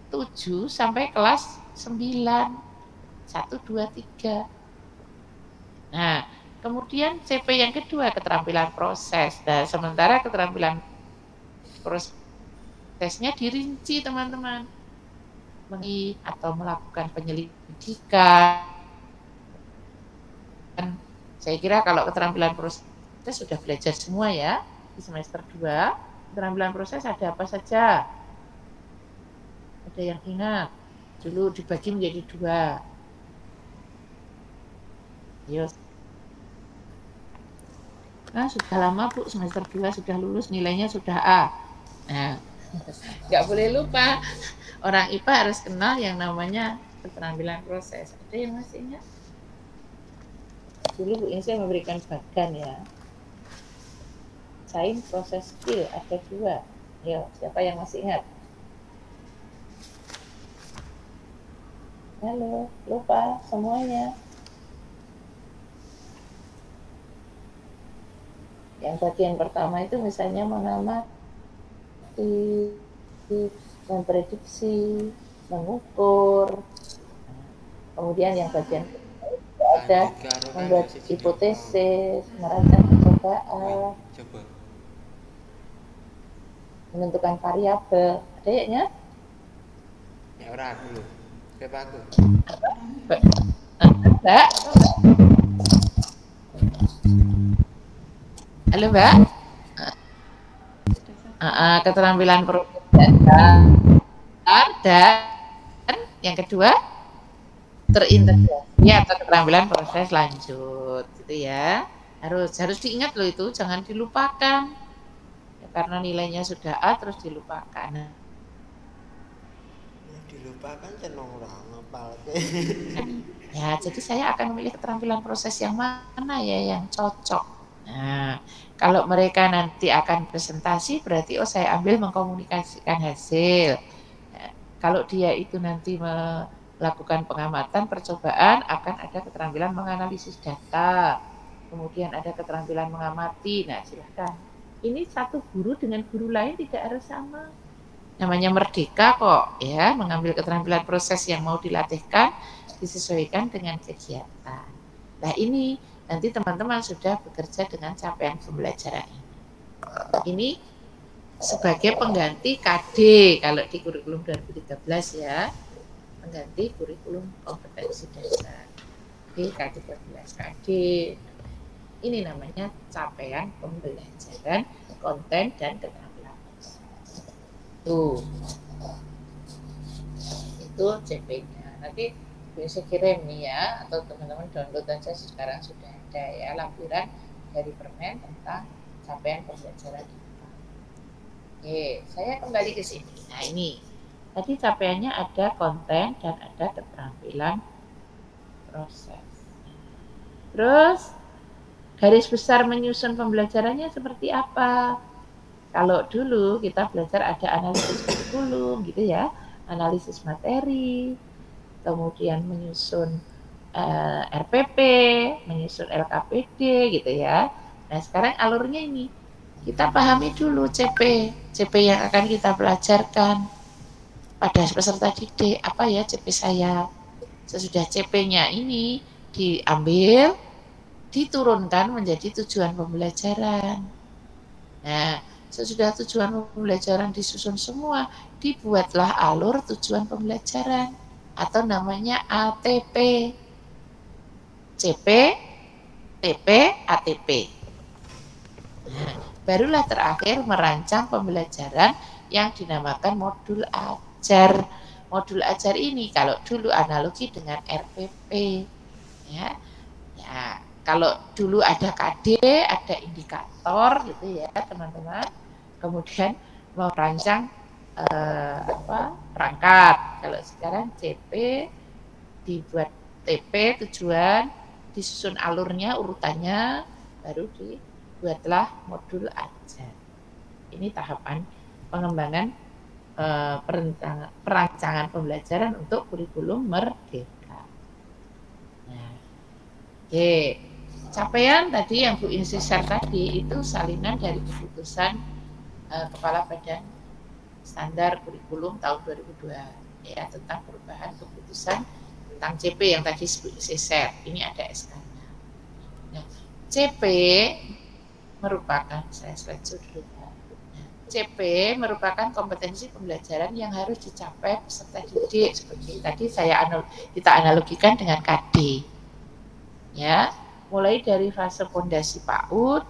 7 sampai kelas 9. 1, 2, 3. Nah, kemudian CP yang kedua keterampilan proses. Nah, sementara keterampilan prosesnya dirinci teman-teman. Atau melakukan penyelidikan. Saya kira kalau keterampilan proses sudah belajar semua ya di semester 2. Keterampilan proses ada apa saja? Ada yang ingat? Dulu dibagi menjadi 2. Yuk. Nah, sudah lama Bu, semester 2 sudah lulus, nilainya sudah A. Nah, nggak boleh lupa. Orang IPA harus kenal yang namanya keterampilan proses. Ada yang masih ingat? Dulu Bu saya memberikan bagan ya. Sains proses skill ada 2. Yo, siapa yang masih ingat? Halo, lupa semuanya. Yang bagian pertama itu misalnya mengamati, memprediksi, mengukur. Kemudian yang bagian ada membuat hipotesis, merancang percobaan. menentukan variabel. Ada ya? Ya ora aku lho. Siapa aku? Mbak? Mbak? Halo Mbak? Keterampilan proses dasar dan yang kedua terintegrasi atau keterampilan proses lanjut gitu ya. Harus diingat loh itu, jangan dilupakan. Ya, karena nilainya sudah A terus dilupakan. Ya, dilupakan seneng ora ngapal. Ya, jadi saya akan memilih keterampilan proses yang mana ya yang cocok. Nah, kalau mereka nanti akan presentasi berarti saya ambil mengkomunikasikan hasil. Nah, kalau dia itu nanti melakukan pengamatan, percobaan, akan ada keterampilan menganalisis data. Kemudian ada keterampilan mengamati. Nah, silahkan. Ini satu guru dengan guru lain tidak harus sama. Namanya merdeka kok, ya, mengambil keterampilan proses yang mau dilatihkan disesuaikan dengan kegiatan. Nah, ini nanti teman-teman sudah bekerja dengan capaian pembelajaran ini. Ini sebagai pengganti KD kalau di kurikulum 2013 ya, pengganti kurikulum kompetensi dasar. K13 KD. Ini namanya capaian pembelajaran, konten dan keterampilan. Tuh. Itu CP-nya. Nanti bisa kirim nih ya, atau teman-teman download aja, sekarang sudah ada ya lampiran dari Permen tentang capaian pembelajaran IPA. Oke, saya kembali ke sini. Nah, ini tadi capaiannya ada konten dan ada keterampilan proses. Terus garis besar menyusun pembelajarannya seperti apa? Kalau dulu kita belajar ada analisis kurikulum gitu ya, analisis materi, kemudian menyusun RPP, menyusun LKPD gitu ya. Nah, sekarang alurnya ini kita pahami dulu CP yang akan kita pelajarkan pada peserta didik. Apa ya CP saya? Sesudah CP-nya ini diambil, diturunkan menjadi tujuan pembelajaran. Nah, sesudah tujuan pembelajaran disusun semua, dibuatlah alur tujuan pembelajaran atau namanya ATP, CP, TP, ATP. Nah, barulah terakhir merancang pembelajaran yang dinamakan modul ajar. Modul ajar ini kalau dulu analogi dengan RPP, ya. Ya, kalau dulu ada KD, ada indikator gitu ya teman-teman. Kemudian merancang perangkat. Kalau sekarang CP dibuat TP tujuan, disusun alurnya, urutannya, baru dibuatlah modul ajar. Ini tahapan pengembangan perancangan pembelajaran untuk kurikulum merdeka. Nah, oke, capaian tadi yang Bu Insi share tadi itu salinan dari keputusan Kepala Badan Standar Kurikulum tahun 2002 ya, tentang perubahan keputusan tentang CP yang tadi saya share. Ini ada SK-nya. Nah, CP merupakan, saya slide dulu. Nah, CP merupakan kompetensi pembelajaran yang harus dicapai peserta didik, seperti tadi kita analogikan dengan KD. Ya, mulai dari fase fondasi PAUD,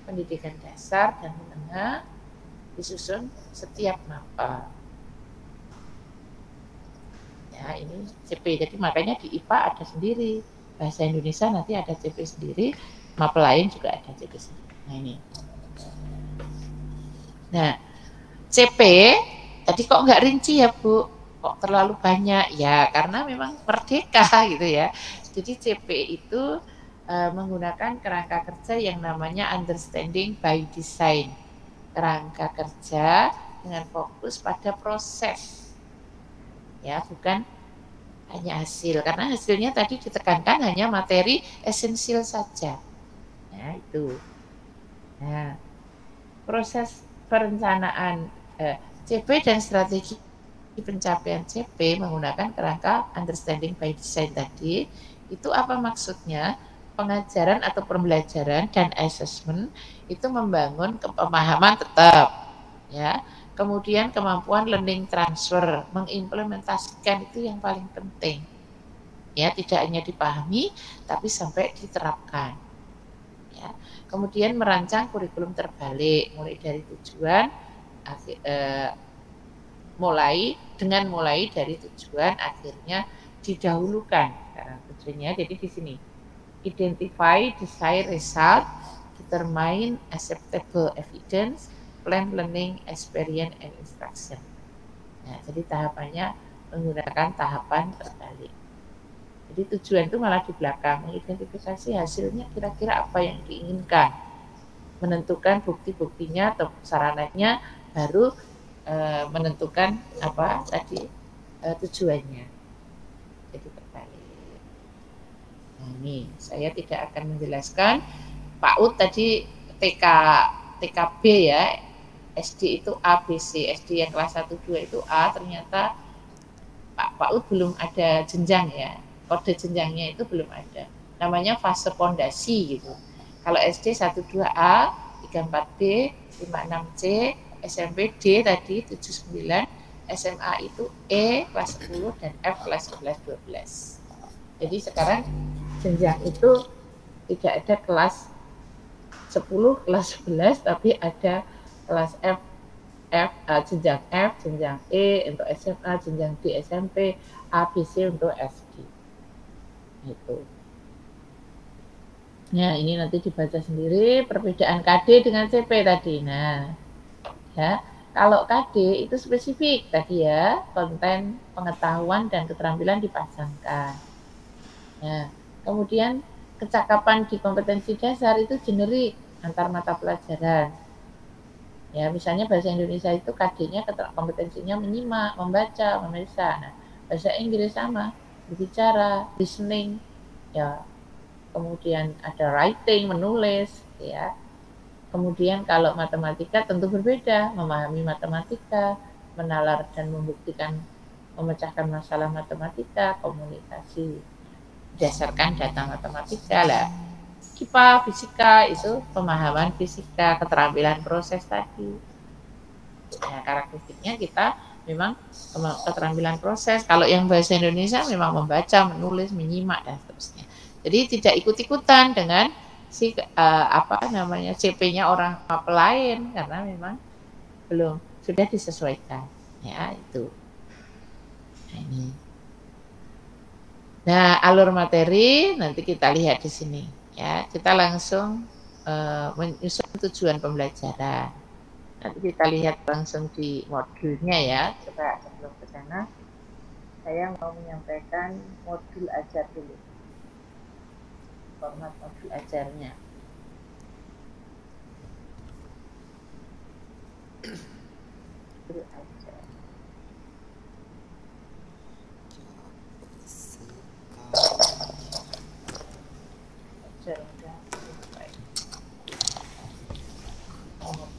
pendidikan dasar dan menengah, disusun setiap mapel. Ya, ini CP. Jadi makanya di IPA ada sendiri, bahasa Indonesia nanti ada CP sendiri, mapel lain juga ada CP sendiri. Nah, ini. Nah, CP tadi kok nggak rinci ya Bu? Kok terlalu banyak? Ya, karena memang merdeka gitu ya. Jadi CP itu menggunakan kerangka kerja yang namanya understanding by design. Kerangka kerja dengan fokus pada proses, ya, bukan hanya hasil, karena hasilnya tadi ditekankan hanya materi esensial saja. Nah, itu. Nah, proses perencanaan CP dan strategi pencapaian CP menggunakan kerangka understanding by design tadi, itu apa maksudnya? Pengajaran atau pembelajaran dan assessment itu membangun pemahaman tetap, ya. Kemudian kemampuan learning transfer, mengimplementasikan itu yang paling penting. Ya, tidak hanya dipahami tapi sampai diterapkan. Ya. Kemudian merancang kurikulum terbalik mulai dari tujuan mulai dari tujuan akhirnya didahulukan karena tujuannya. Jadi di sini identify desired result, determine acceptable evidence, plan learning experience and instruction. Nah, jadi tahapannya menggunakan tahapan terbalik. Jadi tujuan itu malah di belakang, mengidentifikasi hasilnya kira-kira apa yang diinginkan, menentukan bukti-buktinya atau sarananya, baru menentukan apa tadi tujuannya. Jadi terbalik. Nah, ini saya tidak akan menjelaskan. Pak Ud tadi TKB ya, SD itu A, B, C, SD yang kelas 1, 2 itu A, ternyata Pak Ud belum ada jenjang ya, kode jenjangnya itu belum ada, namanya fase pondasi gitu. Kalau SD 1, 2A, 3, 4B, 5, 6C, SMP D tadi 7, 9, SMA itu E kelas 10 dan F kelas 11, 12. Jadi sekarang jenjang itu tidak ada kelas 10, kelas 11, tapi ada kelas jenjang F, jenjang E untuk SMA, jenjang D SMP, A, B, C untuk SD. Itu. Nah, ini nanti dibaca sendiri perbedaan KD dengan CP tadi. Nah, ya, kalau KD itu spesifik tadi ya, konten pengetahuan dan keterampilan dipasangkan. Nah, kemudian kecakapan di kompetensi dasar itu generik antar mata pelajaran. Ya, misalnya bahasa Indonesia itu KD-nya kompetensinya menyimak, membaca, menuliskan. Nah, bahasa Inggris sama, berbicara, listening, ya. Kemudian ada writing, menulis, ya. Kemudian kalau matematika tentu berbeda, memahami matematika, menalar dan membuktikan, memecahkan masalah matematika, komunikasi berdasarkan data matematika lah. IPA, fisika itu pemahaman fisika, keterampilan proses tadi. Nah, karakteristiknya kita memang keterampilan proses. Kalau yang bahasa Indonesia memang membaca, menulis, menyimak dan seterusnya. Jadi tidak ikut-ikutan dengan CP-nya orang lain karena memang belum sudah disesuaikan. Ya, itu. Nah, ini. Nah, alur materi nanti kita lihat di sini. Ya, kita langsung menyusun tujuan pembelajaran. Nanti kita lihat langsung di modulnya ya. Coba sebelum ke sana, saya mau menyampaikan modul ajar dulu. Format modul ajarnya. Modul ajar.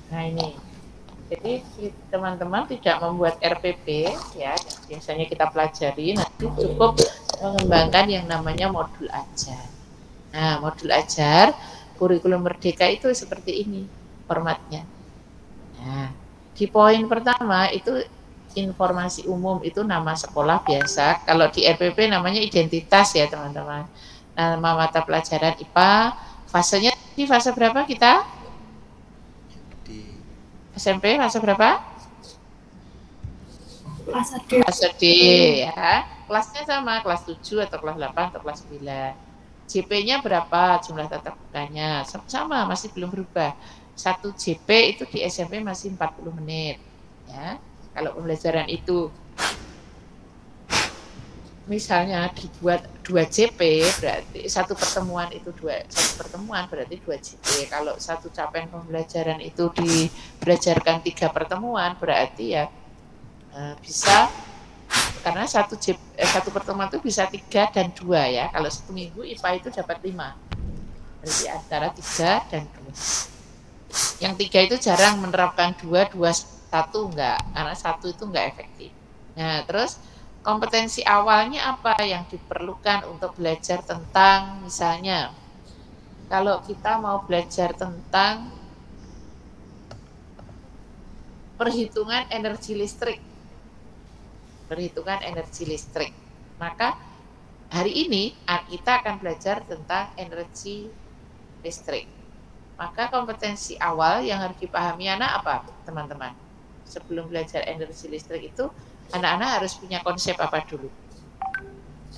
Nah, ini. Jadi teman-teman tidak membuat RPP ya, biasanya kita pelajari, nanti cukup mengembangkan yang namanya modul ajar. Nah, modul ajar kurikulum merdeka itu seperti ini formatnya. Nah, di poin pertama itu informasi umum, itu nama sekolah biasa. Kalau di RPP namanya identitas ya teman-teman. Nama mata pelajaran IPA, fasenya di fase berapa kita? SMP fase berapa? Fase D. Fase D ya. Kelasnya sama, kelas 7 atau kelas 8 atau kelas 9. JP-nya berapa? Jumlah tatap mukanya sama, masih belum berubah. 1 JP itu di SMP masih 40 menit. Ya. Kalau pembelajaran itu misalnya dibuat 2 JP, berarti satu pertemuan itu satu pertemuan berarti 2 JP. Kalau satu capaian pembelajaran itu dibelajarkan 3 pertemuan, berarti ya bisa, karena satu pertemuan itu bisa 3 dan 2 ya. Kalau 1 minggu IPA itu dapat 5. Berarti antara 3 dan 2. Yang 3 itu jarang menerapkan 2, 1 enggak, karena 1 itu enggak efektif. Nah, terus kompetensi awalnya apa yang diperlukan untuk belajar tentang, misalnya kalau kita mau belajar tentang perhitungan energi listrik. Perhitungan energi listrik. Maka hari ini kita akan belajar tentang energi listrik. Maka kompetensi awal yang harus dipahami anak apa, teman-teman? Sebelum belajar energi listrik itu, anak-anak harus punya konsep apa dulu?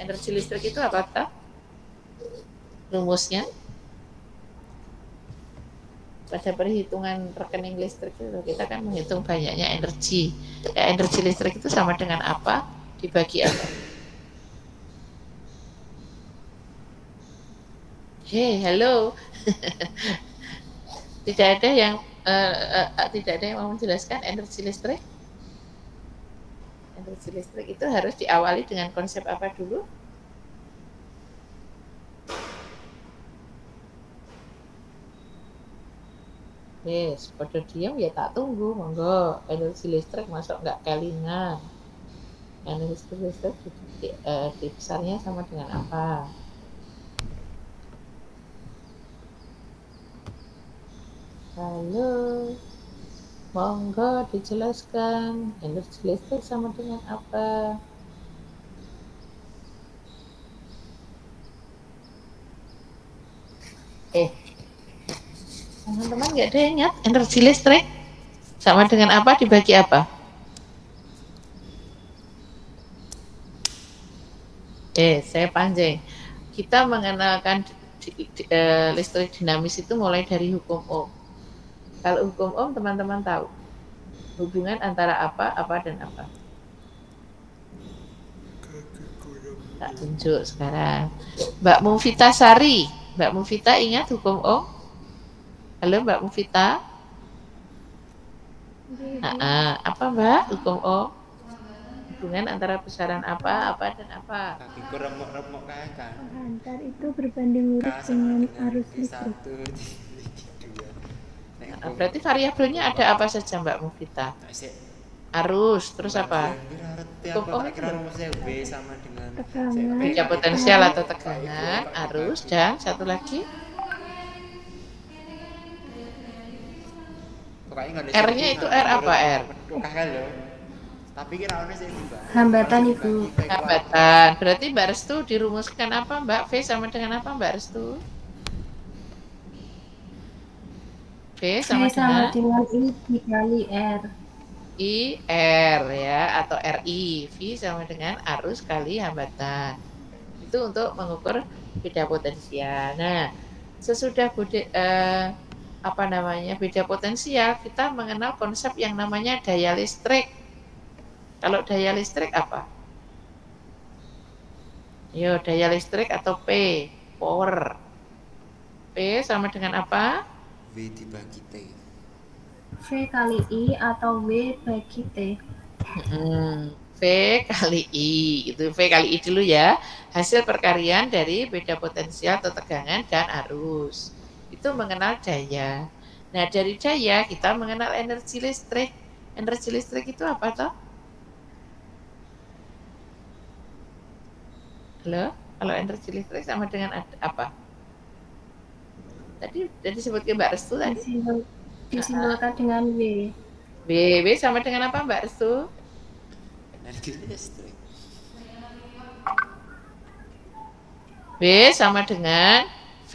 Energi listrik itu apa, toh? Rumusnya? Pada perhitungan rekening listrik itu kita kan menghitung banyaknya energi. Ya, energi listrik itu sama dengan apa? Dibagi apa? Hei, halo. Tidak ada yang mau menjelaskan energi listrik? Energi listrik itu harus diawali dengan konsep apa dulu? Yes, pada diam ya tak tunggu, monggo. Energi listrik masuk nggak kelingan. Energi listrik di besarnya sama dengan apa? Halo, monggo dijelaskan energi listrik sama dengan apa? Teman-teman nggak ada yang ingat energi listrik sama dengan apa, dibagi apa? Saya panjang. Kita mengenalkan listrik dinamis itu mulai dari hukum Ohm. Kalau hukum Ohm teman-teman tahu hubungan antara apa dan apa? Tak tunjuk sekarang. Mbak Mufita Sari. Mbak Mufita ingat hukum Ohm? Halo Mbak Mufita. Apa Mbak hukum Ohm? Hubungan antara besaran apa dan apa? Kakiku remuk-remuk kayak kan. Penghantar itu berbanding lurus dengan arus listrik. Berarti variabelnya ada apa saja Mbak Mufita? Arus, terus apa? Hukum Ohm itu B sama dengan Tegangan. beda potensial atau tegangan, arus, dan satu lagi R-nya itu R apa R? Tapi kira sih Mbak. Hambatan Ibu. Hambatan. Berarti Mbak Restu dirumuskan apa Mbak? V sama dengan apa Mbak Restu? V sama dengan I dikali R. I R ya, atau RI. V sama dengan arus kali hambatan. Itu untuk mengukur beda potensial. Nah, sesudah beda potensial, kita mengenal konsep yang namanya daya listrik. Kalau daya listrik apa? Yo, daya listrik atau P, power. P sama dengan apa? V dibagi T. V kali I atau W bagi T. V kali I, itu V kali I dulu ya. Hasil perkalian dari beda potensial atau tegangan dan arus. Itu mengenal daya. Nah, dari daya kita mengenal energi listrik. Energi listrik itu apa toh? Halo? Kalau energi listrik sama dengan apa? Tadi disebutkan Mbak Restu tadi. Disimbolkan dengan W. W sama dengan apa Mbak Restu? Energi listrik. W sama dengan V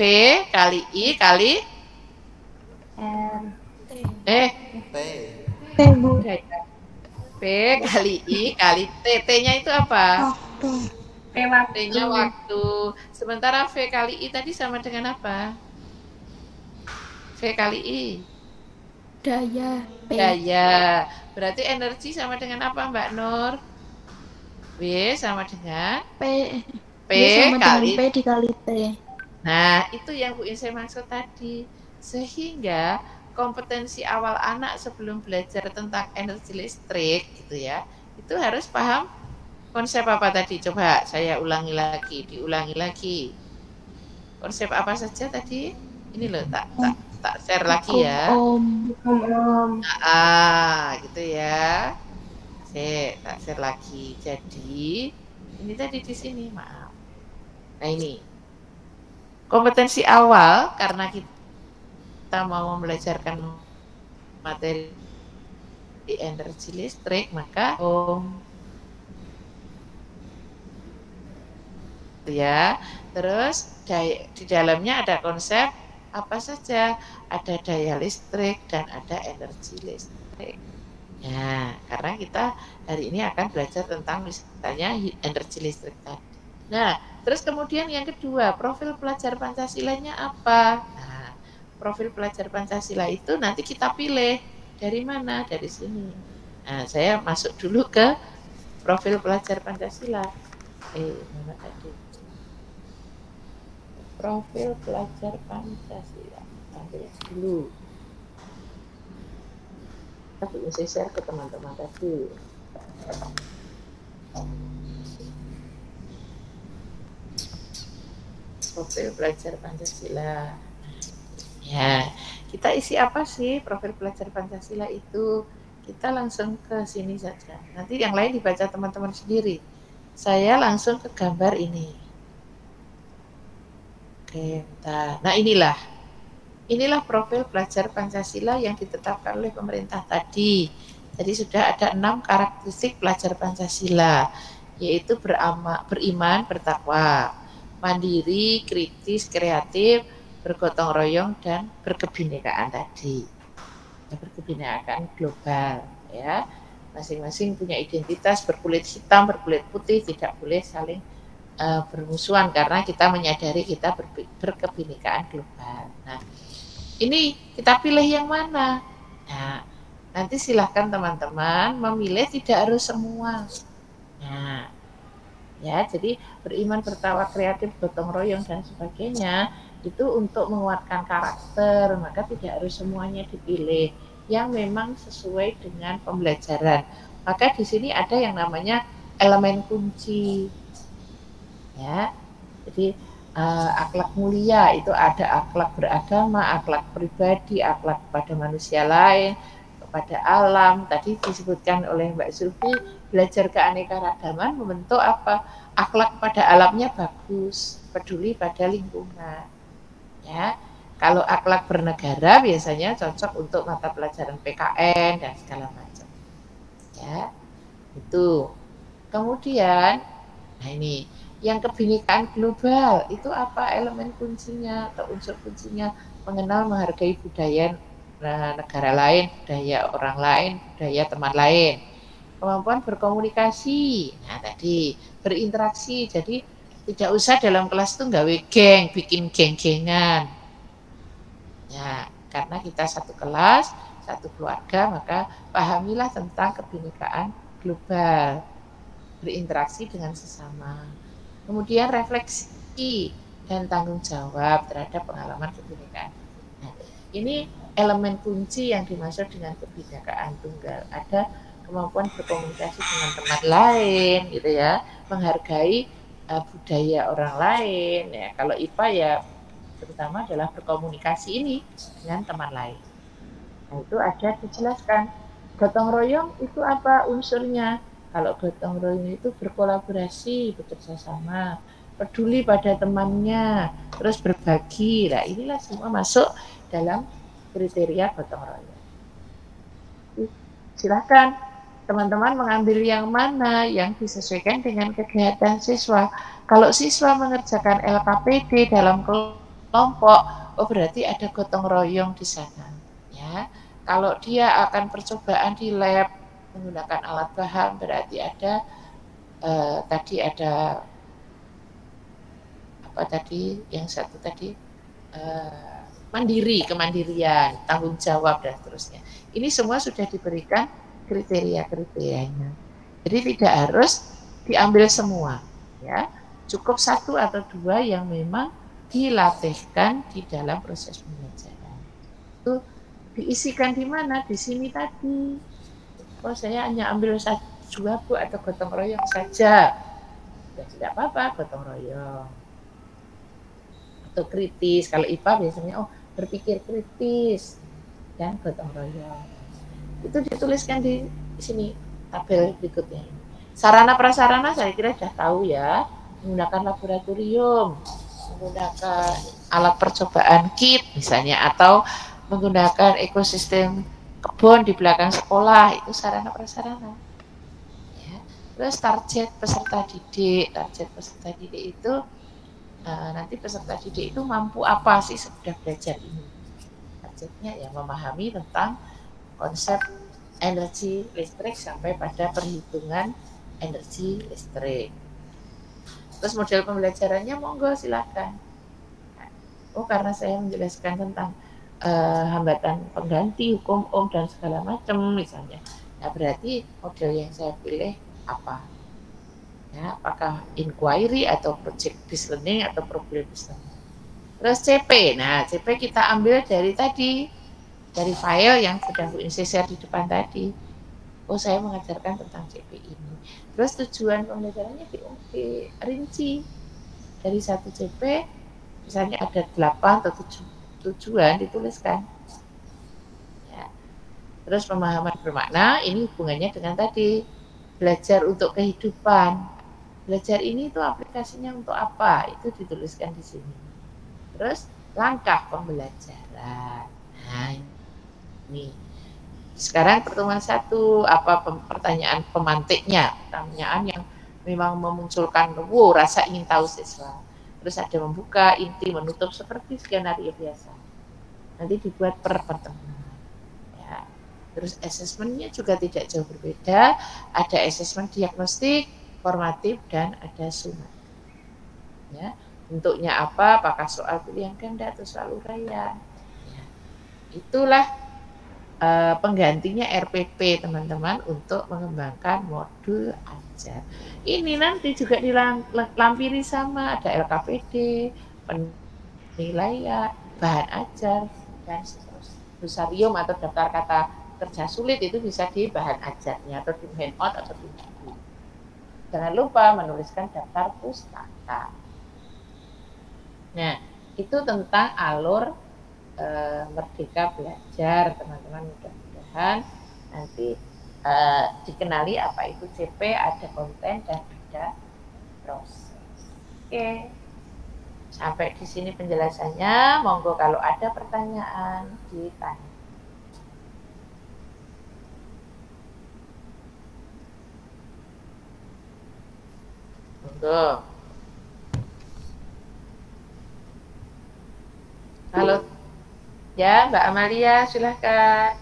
kali I kali R. T. T Bu. V kali I kali T. T-nya itu apa? T waktu. T-nya waktu. Sementara V kali I tadi sama dengan apa? V kali I. Daya. P. Daya. Berarti energi sama dengan apa Mbak Nur? W sama dengan P. P sama kali dengan P dikali T. Nah, itu yang Bu Inse maksud tadi. Sehingga kompetensi awal anak sebelum belajar tentang energi listrik gitu ya, itu harus paham konsep apa tadi? Coba saya diulangi lagi. Konsep apa saja tadi? Ini loh, tak share lagi ya. Om. Gitu ya. Tak share lagi. Jadi, ini tadi di sini, maaf. Nah, ini kompetensi awal karena kita mau belajarkan materi di energi listrik, maka ya. Terus di dalamnya ada konsep apa saja, ada daya listrik dan ada energi listrik. Nah, karena kita hari ini akan belajar tentang misalnya energi listrik tadi. Nah, terus kemudian yang kedua, profil pelajar Pancasilanya apa? Nah, profil pelajar Pancasila itu nanti kita pilih dari mana? Dari sini. Nah, saya masuk dulu ke profil pelajar Pancasila. Mana tadi? Profil pelajar Pancasila. Ambil dulu. Aku bisa share ke teman-teman tadi. Profil pelajar Pancasila. Ya, kita isi apa sih profil pelajar Pancasila itu? Kita langsung ke sini saja. Nanti yang lain dibaca teman-teman sendiri. Saya langsung ke gambar ini. Oke, bentar. Nah, inilah profil pelajar Pancasila yang ditetapkan oleh pemerintah tadi. Jadi sudah ada 6 karakteristik pelajar Pancasila, yaitu beriman, bertakwa, mandiri, kritis, kreatif, bergotong royong, dan berkebinekaan tadi. Berkebinekaan global, ya. Masing-masing punya identitas, berkulit hitam, berkulit putih, tidak boleh saling bermusuhan karena kita menyadari kita berkebinekaan global. Nah, ini kita pilih yang mana? Nah, nanti silahkan teman-teman memilih, tidak harus semua. Nah, ya, jadi beriman, bertakwa, kreatif, gotong royong dan sebagainya itu untuk menguatkan karakter, maka tidak harus semuanya dipilih yang memang sesuai dengan pembelajaran. Maka di sini ada yang namanya elemen kunci. Ya, jadi akhlak mulia itu ada akhlak beragama, akhlak pribadi, akhlak kepada manusia lain, kepada alam. Tadi disebutkan oleh Mbak Zulfi, belajar keanekaragaman membentuk apa? Akhlak pada alamnya bagus, peduli pada lingkungan. Ya, kalau akhlak bernegara biasanya cocok untuk mata pelajaran PKN dan segala macam. Ya, itu. Kemudian, nah ini. Yang kebinekaan global itu apa elemen kuncinya atau unsur kuncinya? Mengenal, menghargai budaya negara lain, budaya orang lain, budaya teman lain. Kemampuan berkomunikasi, nah tadi berinteraksi, jadi tidak usah dalam kelas itu nggawe geng, bikin geng-gengan. Ya, karena kita satu kelas, satu keluarga, maka pahamilah tentang kebinekaan global, berinteraksi dengan sesama. Kemudian refleksi dan tanggung jawab terhadap pengalaman kebinekaan. Nah, ini elemen kunci yang dimaksud dengan kebinekaan tunggal. Ada kemampuan berkomunikasi dengan teman lain, gitu ya, menghargai budaya orang lain. Ya, kalau IPA ya terutama adalah berkomunikasi ini dengan teman lain. Nah, itu ada dijelaskan. Gotong royong itu apa unsurnya? Kalau gotong royong itu berkolaborasi, bekerja sama, peduli pada temannya, terus berbagi. Nah, inilah semua masuk dalam kriteria gotong royong. Silakan teman-teman mengambil yang mana yang disesuaikan dengan kegiatan siswa. Kalau siswa mengerjakan LKPD dalam kelompok, oh berarti ada gotong royong di sana. Ya, kalau dia akan percobaan di lab menggunakan alat bahan, berarti ada tadi ada apa tadi yang satu tadi mandiri, kemandirian, tanggung jawab dan seterusnya. Ini semua sudah diberikan kriteria-kriterianya. Jadi tidak harus diambil semua, ya. Cukup satu atau dua yang memang dilatihkan di dalam proses pembelajaran. Itu diisikan di mana? Di sini tadi. Oh, saya hanya ambil dua Bu atau gotong royong saja. Ya tidak apa-apa, gotong royong. Atau kritis, kalau IPA biasanya berpikir kritis dan gotong royong. Itu dituliskan di sini tabel berikutnya. Sarana prasarana saya kira sudah tahu ya, menggunakan laboratorium, menggunakan alat percobaan kit misalnya, atau menggunakan ekosistem kebun di belakang sekolah, itu sarana prasarana. Ya. Terus target peserta didik itu nanti peserta didik itu mampu apa sih sudah belajar ini. Targetnya ya memahami tentang konsep energi listrik sampai pada perhitungan energi listrik. Terus model pembelajarannya monggo silakan. Oh karena saya menjelaskan tentang hambatan pengganti, hukum Ohm dan segala macam misalnya. Nah berarti model yang saya pilih apa? Ya, apakah inquiry atau project based learning atau problem based learning. Terus CP. Nah CP kita ambil dari tadi, dari file yang sudah Bu Insi share di depan tadi. Oh saya mengajarkan tentang CP ini. Terus tujuan pembelajarannya dirinci dari satu CP, misalnya ada 8 atau 7 tujuan dituliskan. Ya. Terus pemahaman bermakna ini hubungannya dengan tadi belajar untuk kehidupan. Belajar ini itu aplikasinya untuk apa? Itu dituliskan di sini. Terus langkah pembelajaran. Nah ini. Sekarang pertemuan 1, apa pertanyaan pemantiknya? Pertanyaan yang memang memunculkan rasa ingin tahu siswa. Terus ada membuka, inti, menutup seperti skenario biasa. Nanti dibuat per pertemuan. Ya. Terus asesmennya juga tidak jauh berbeda. Ada asesmen diagnostik, formatif, dan ada sumatif. Ya. Bentuknya apa? Apakah soal pilihan ganda atau soal uraian? Ya. Itulah penggantinya RPP teman-teman untuk mengembangkan modul ajar. Ini nanti juga dilampiri sama ada LKPD, penilaian, bahan ajar, dan seterusnya. Glosarium atau daftar kata kerja sulit itu bisa di bahan ajarnya atau di handout atau di buku. Jangan lupa menuliskan daftar pustaka. Nah, itu tentang alur Merdeka Belajar, teman-teman. Mudah-mudahan nanti dikenali apa itu CP, ada konten dan ada proses. Oke, sampai di sini penjelasannya. Monggo kalau ada pertanyaan ditanya. Monggo. Halo. Ya, Mbak Amalia, silahkan.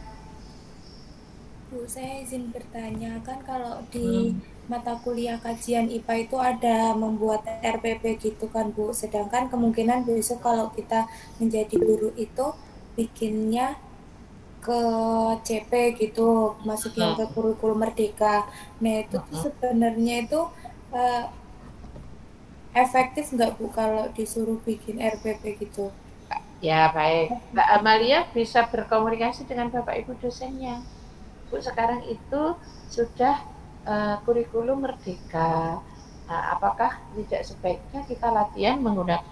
Bu, saya izin bertanya, kan kalau di mata kuliah kajian IPA itu ada membuat RPP gitu kan Bu, sedangkan kemungkinan besok kalau kita menjadi guru itu bikinnya ke CP gitu, masukin ke kurikulum Merdeka. Nah itu tuh sebenarnya itu efektif nggak Bu kalau disuruh bikin RPP gitu? Ya baik, Mbak Amalia bisa berkomunikasi dengan Bapak Ibu dosennya. Bu sekarang itu sudah kurikulum Merdeka. Nah, apakah tidak sebaiknya kita latihan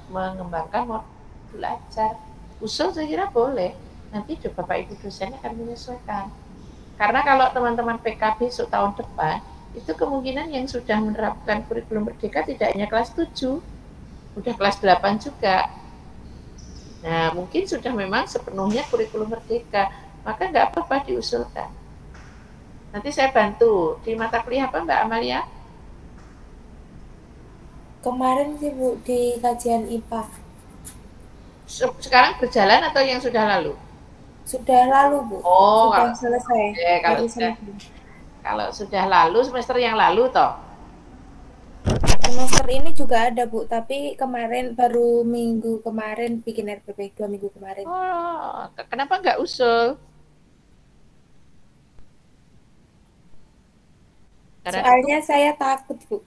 mengembangkan modul ajar? Usul saya kira boleh. Nanti Bapak Ibu dosennya akan menyesuaikan. Karena kalau teman-teman PK besok tahun depan, itu kemungkinan yang sudah menerapkan kurikulum Merdeka tidak hanya kelas 7, udah kelas 8 juga. Nah, mungkin sudah memang sepenuhnya kurikulum Merdeka, maka nggak apa-apa diusulkan. Nanti saya bantu. Di mata kuliah apa Mbak Amalia? Kemarin sih Bu, di kajian IPA. Sekarang berjalan atau yang sudah lalu? Sudah lalu Bu, Oh, sudah selesai. Kalau sudah lalu, semester yang lalu toh? Semester ini juga ada Bu, tapi kemarin baru minggu kemarin bikin RPP, 2 minggu kemarin. Oh, kenapa nggak usul? Soalnya saya takut Bu.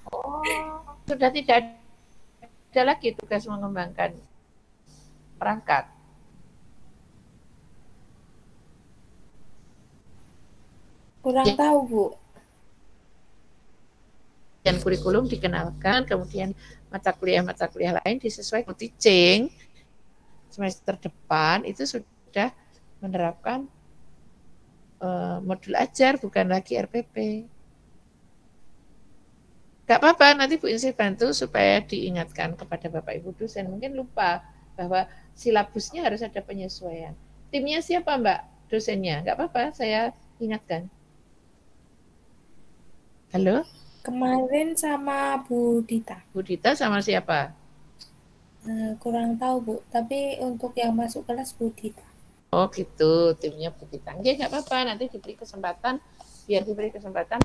Oh, sudah tidak ada lagi tugas mengembangkan perangkat. Kurang tahu Bu. Dan kurikulum dikenalkan, kemudian mata kuliah lain disesuaikan teaching semester depan itu sudah menerapkan modul ajar, bukan lagi RPP. Gak apa-apa, nanti Bu Insi bantu supaya diingatkan kepada Bapak Ibu dosen. Mungkin lupa bahwa silabusnya harus ada penyesuaian. Timnya siapa Mbak? Dosennya? Nggak apa-apa, saya ingatkan. Halo? Kemarin sama Bu Dita. Bu Dita sama siapa? Kurang tahu Bu, tapi untuk yang masuk kelas Bu Dita. Oh gitu, timnya Bu Dita. Oke, nggak apa-apa, nanti diberi kesempatan, biar diberi kesempatan.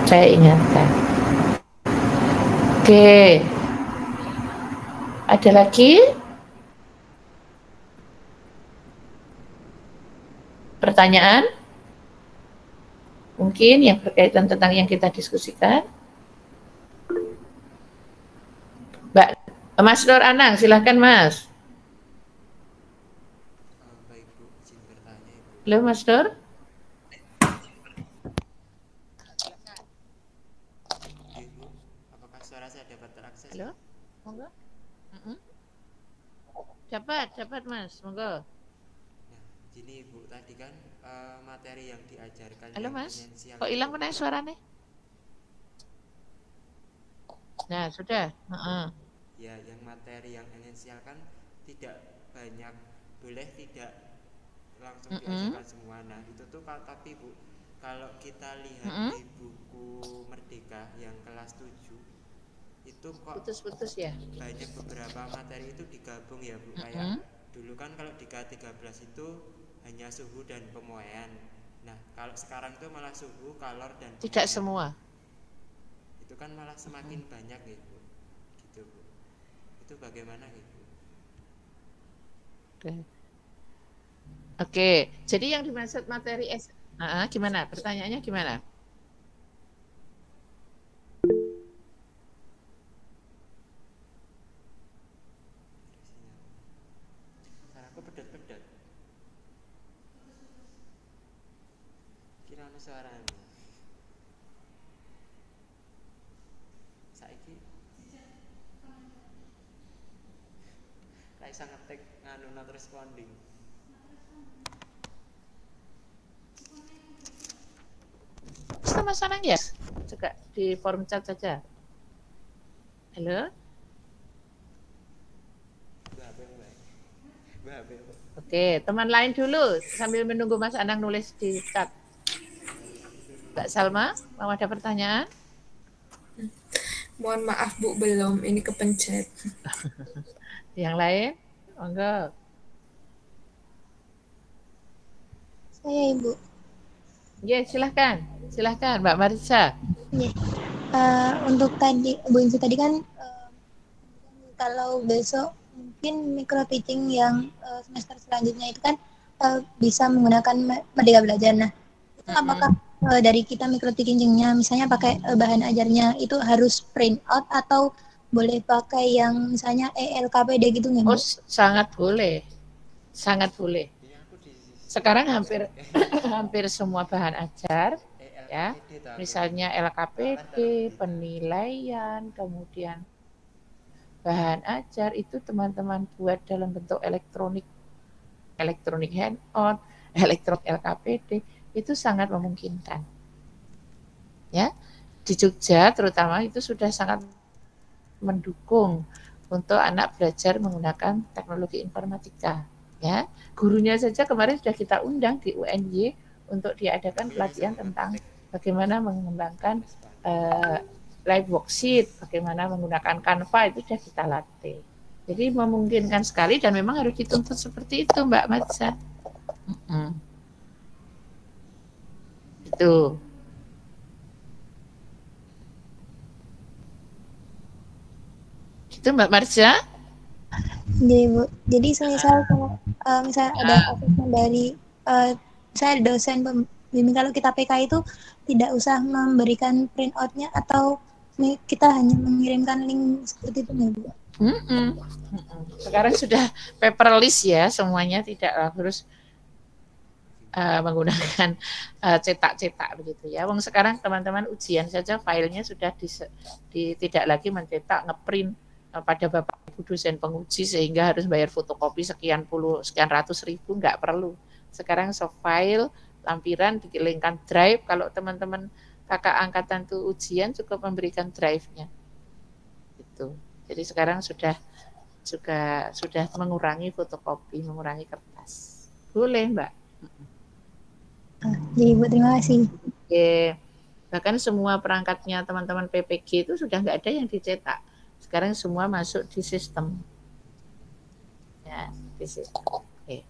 Saya ingatkan. Oke. Ada lagi? Pertanyaan? Mungkin yang berkaitan tentang yang kita diskusikan. Mbak Mas Nur Anang, silahkan Mas. Baik Bu, izin bertanya Ibu. Halo Mas Nur. Ibu, apakah suara saya dapat terakses? Halo, monggo. Dapat Mas, monggo. Nah, gini Ibu, tadi kan materi yang diajarkan. Halo yang Mas, finansial kok hilang itu- mana suaranya? Nah, sudah. Ya, yang materi yang esensial kan tidak banyak, boleh tidak langsung diajarkan semua. Nah, itu tuh tapi Bu, kalau kita lihat di buku Merdeka yang kelas 7 itu kok Putus-putus ya? banyak beberapa materi itu digabung ya Bu. Kayak dulu kan kalau di K13 itu hanya suhu dan pemuaian. Nah, kalau sekarang itu malah suhu, kalor, dan Tidak pemuaian. semua. Itu kan malah semakin banyak gitu. Gitu Bu. Itu bagaimana gitu? Oke, jadi yang dimaksud materi gimana? Pertanyaannya gimana? Suaraku pedet-pedet. Kira ana suarane. Saiki ra iso ngetik nganu not responding. Sama-sama ya? Juga di forum chat saja. Halo? Oke, teman lain dulu sambil menunggu Mas Anang nulis di chat. Mbak Salma, mau ada pertanyaan? Mohon maaf Bu, belum. Ini kepencet. Yang lain? Monggo. Saya Ibu. Ya, silahkan. Silahkan Mbak Marisa. Ya. Untuk tadi Bu Insu tadi kan kalau besok mungkin micro teaching yang semester selanjutnya itu kan bisa menggunakan Merdeka Belajar. Nah, itu apakah dari kita micro teachingnya misalnya pakai bahan ajarnya itu harus print out atau boleh pakai yang misalnya ELKPD gitu nggak Bu? Oh, sangat boleh. Sangat boleh. Sekarang hampir hampir semua bahan ajar ya, misalnya LKPD, penilaian, kemudian bahan ajar itu teman-teman buat dalam bentuk elektronik handout, elektronik LKPD, itu sangat memungkinkan. Ya, di Jogja terutama itu sudah sangat mendukung untuk anak belajar menggunakan teknologi informatika. Ya, gurunya saja kemarin sudah kita undang di UNY untuk diadakan pelatihan tentang bagaimana mengembangkan live worksheet, bagaimana menggunakan Canva, itu sudah kita latih. Jadi memungkinkan sekali dan memang harus dituntut seperti itu Mbak Marisa. Itu. Itu Mbak Marisa. Jadi Bu, jadi semisal kalau misalnya ada asesmen dari saya dosen pembimbing, kalau kita PK itu tidak usah memberikan print out-nya atau kita hanya mengirimkan link seperti itu nggak Bu? Sekarang sudah paperless ya, semuanya tidak harus menggunakan cetak-cetak begitu ya. Wong sekarang teman-teman ujian saja filenya sudah tidak lagi mencetak, ngeprint pada Bapak Ibu dosen penguji sehingga harus bayar fotokopi sekian ratus ribu, nggak perlu. Sekarang soft file, lampiran, dikirimkan drive. Kalau teman-teman kakak angkatan tuh ujian cukup memberikan drive-nya. Gitu. Jadi sekarang sudah juga sudah mengurangi fotokopi, mengurangi kertas. Boleh, Mbak. Jadi Bu, terima kasih. Oke. Bahkan semua perangkatnya teman-teman PPG itu sudah nggak ada yang dicetak. Sekarang semua masuk di sistem. Ya, di sistem. Oke.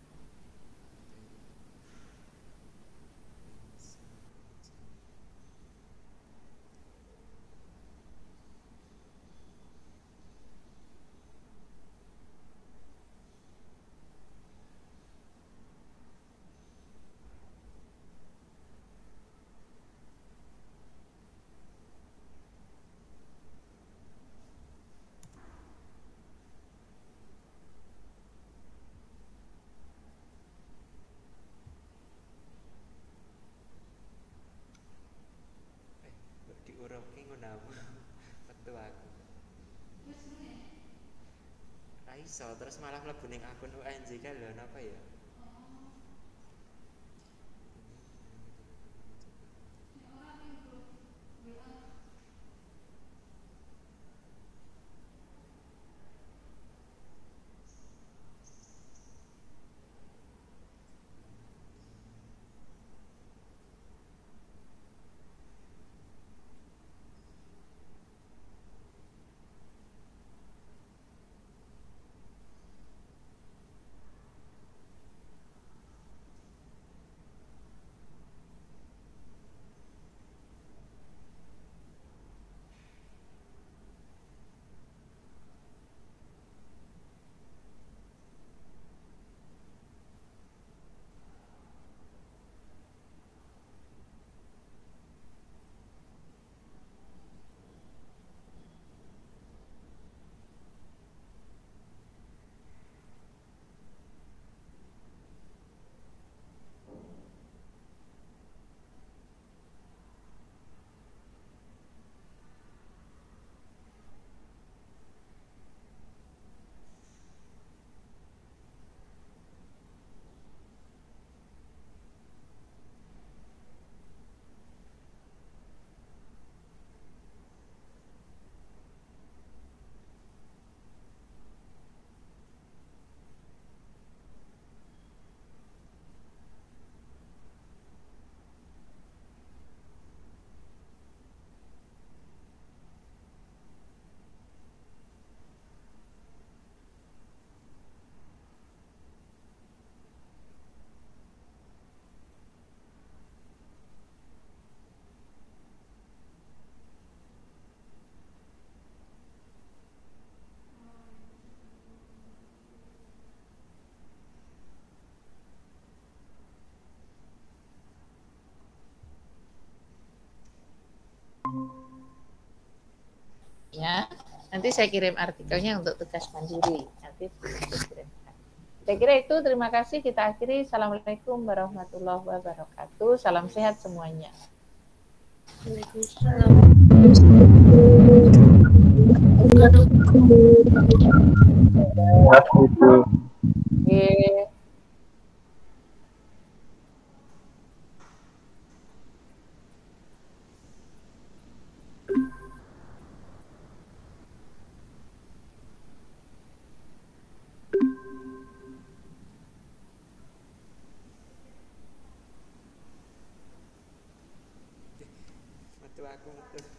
Diuruki ngono metu aku. Ra iso terus malah mlebu ning akun UNJK lho napa ya? Ya, nanti saya kirim artikelnya untuk tugas mandiri. Nanti kirim. Saya kira itu, terima kasih. Kita akhiri. Assalamualaikum warahmatullahi wabarakatuh. Salam sehat semuanya. Oke. Metu aku metu.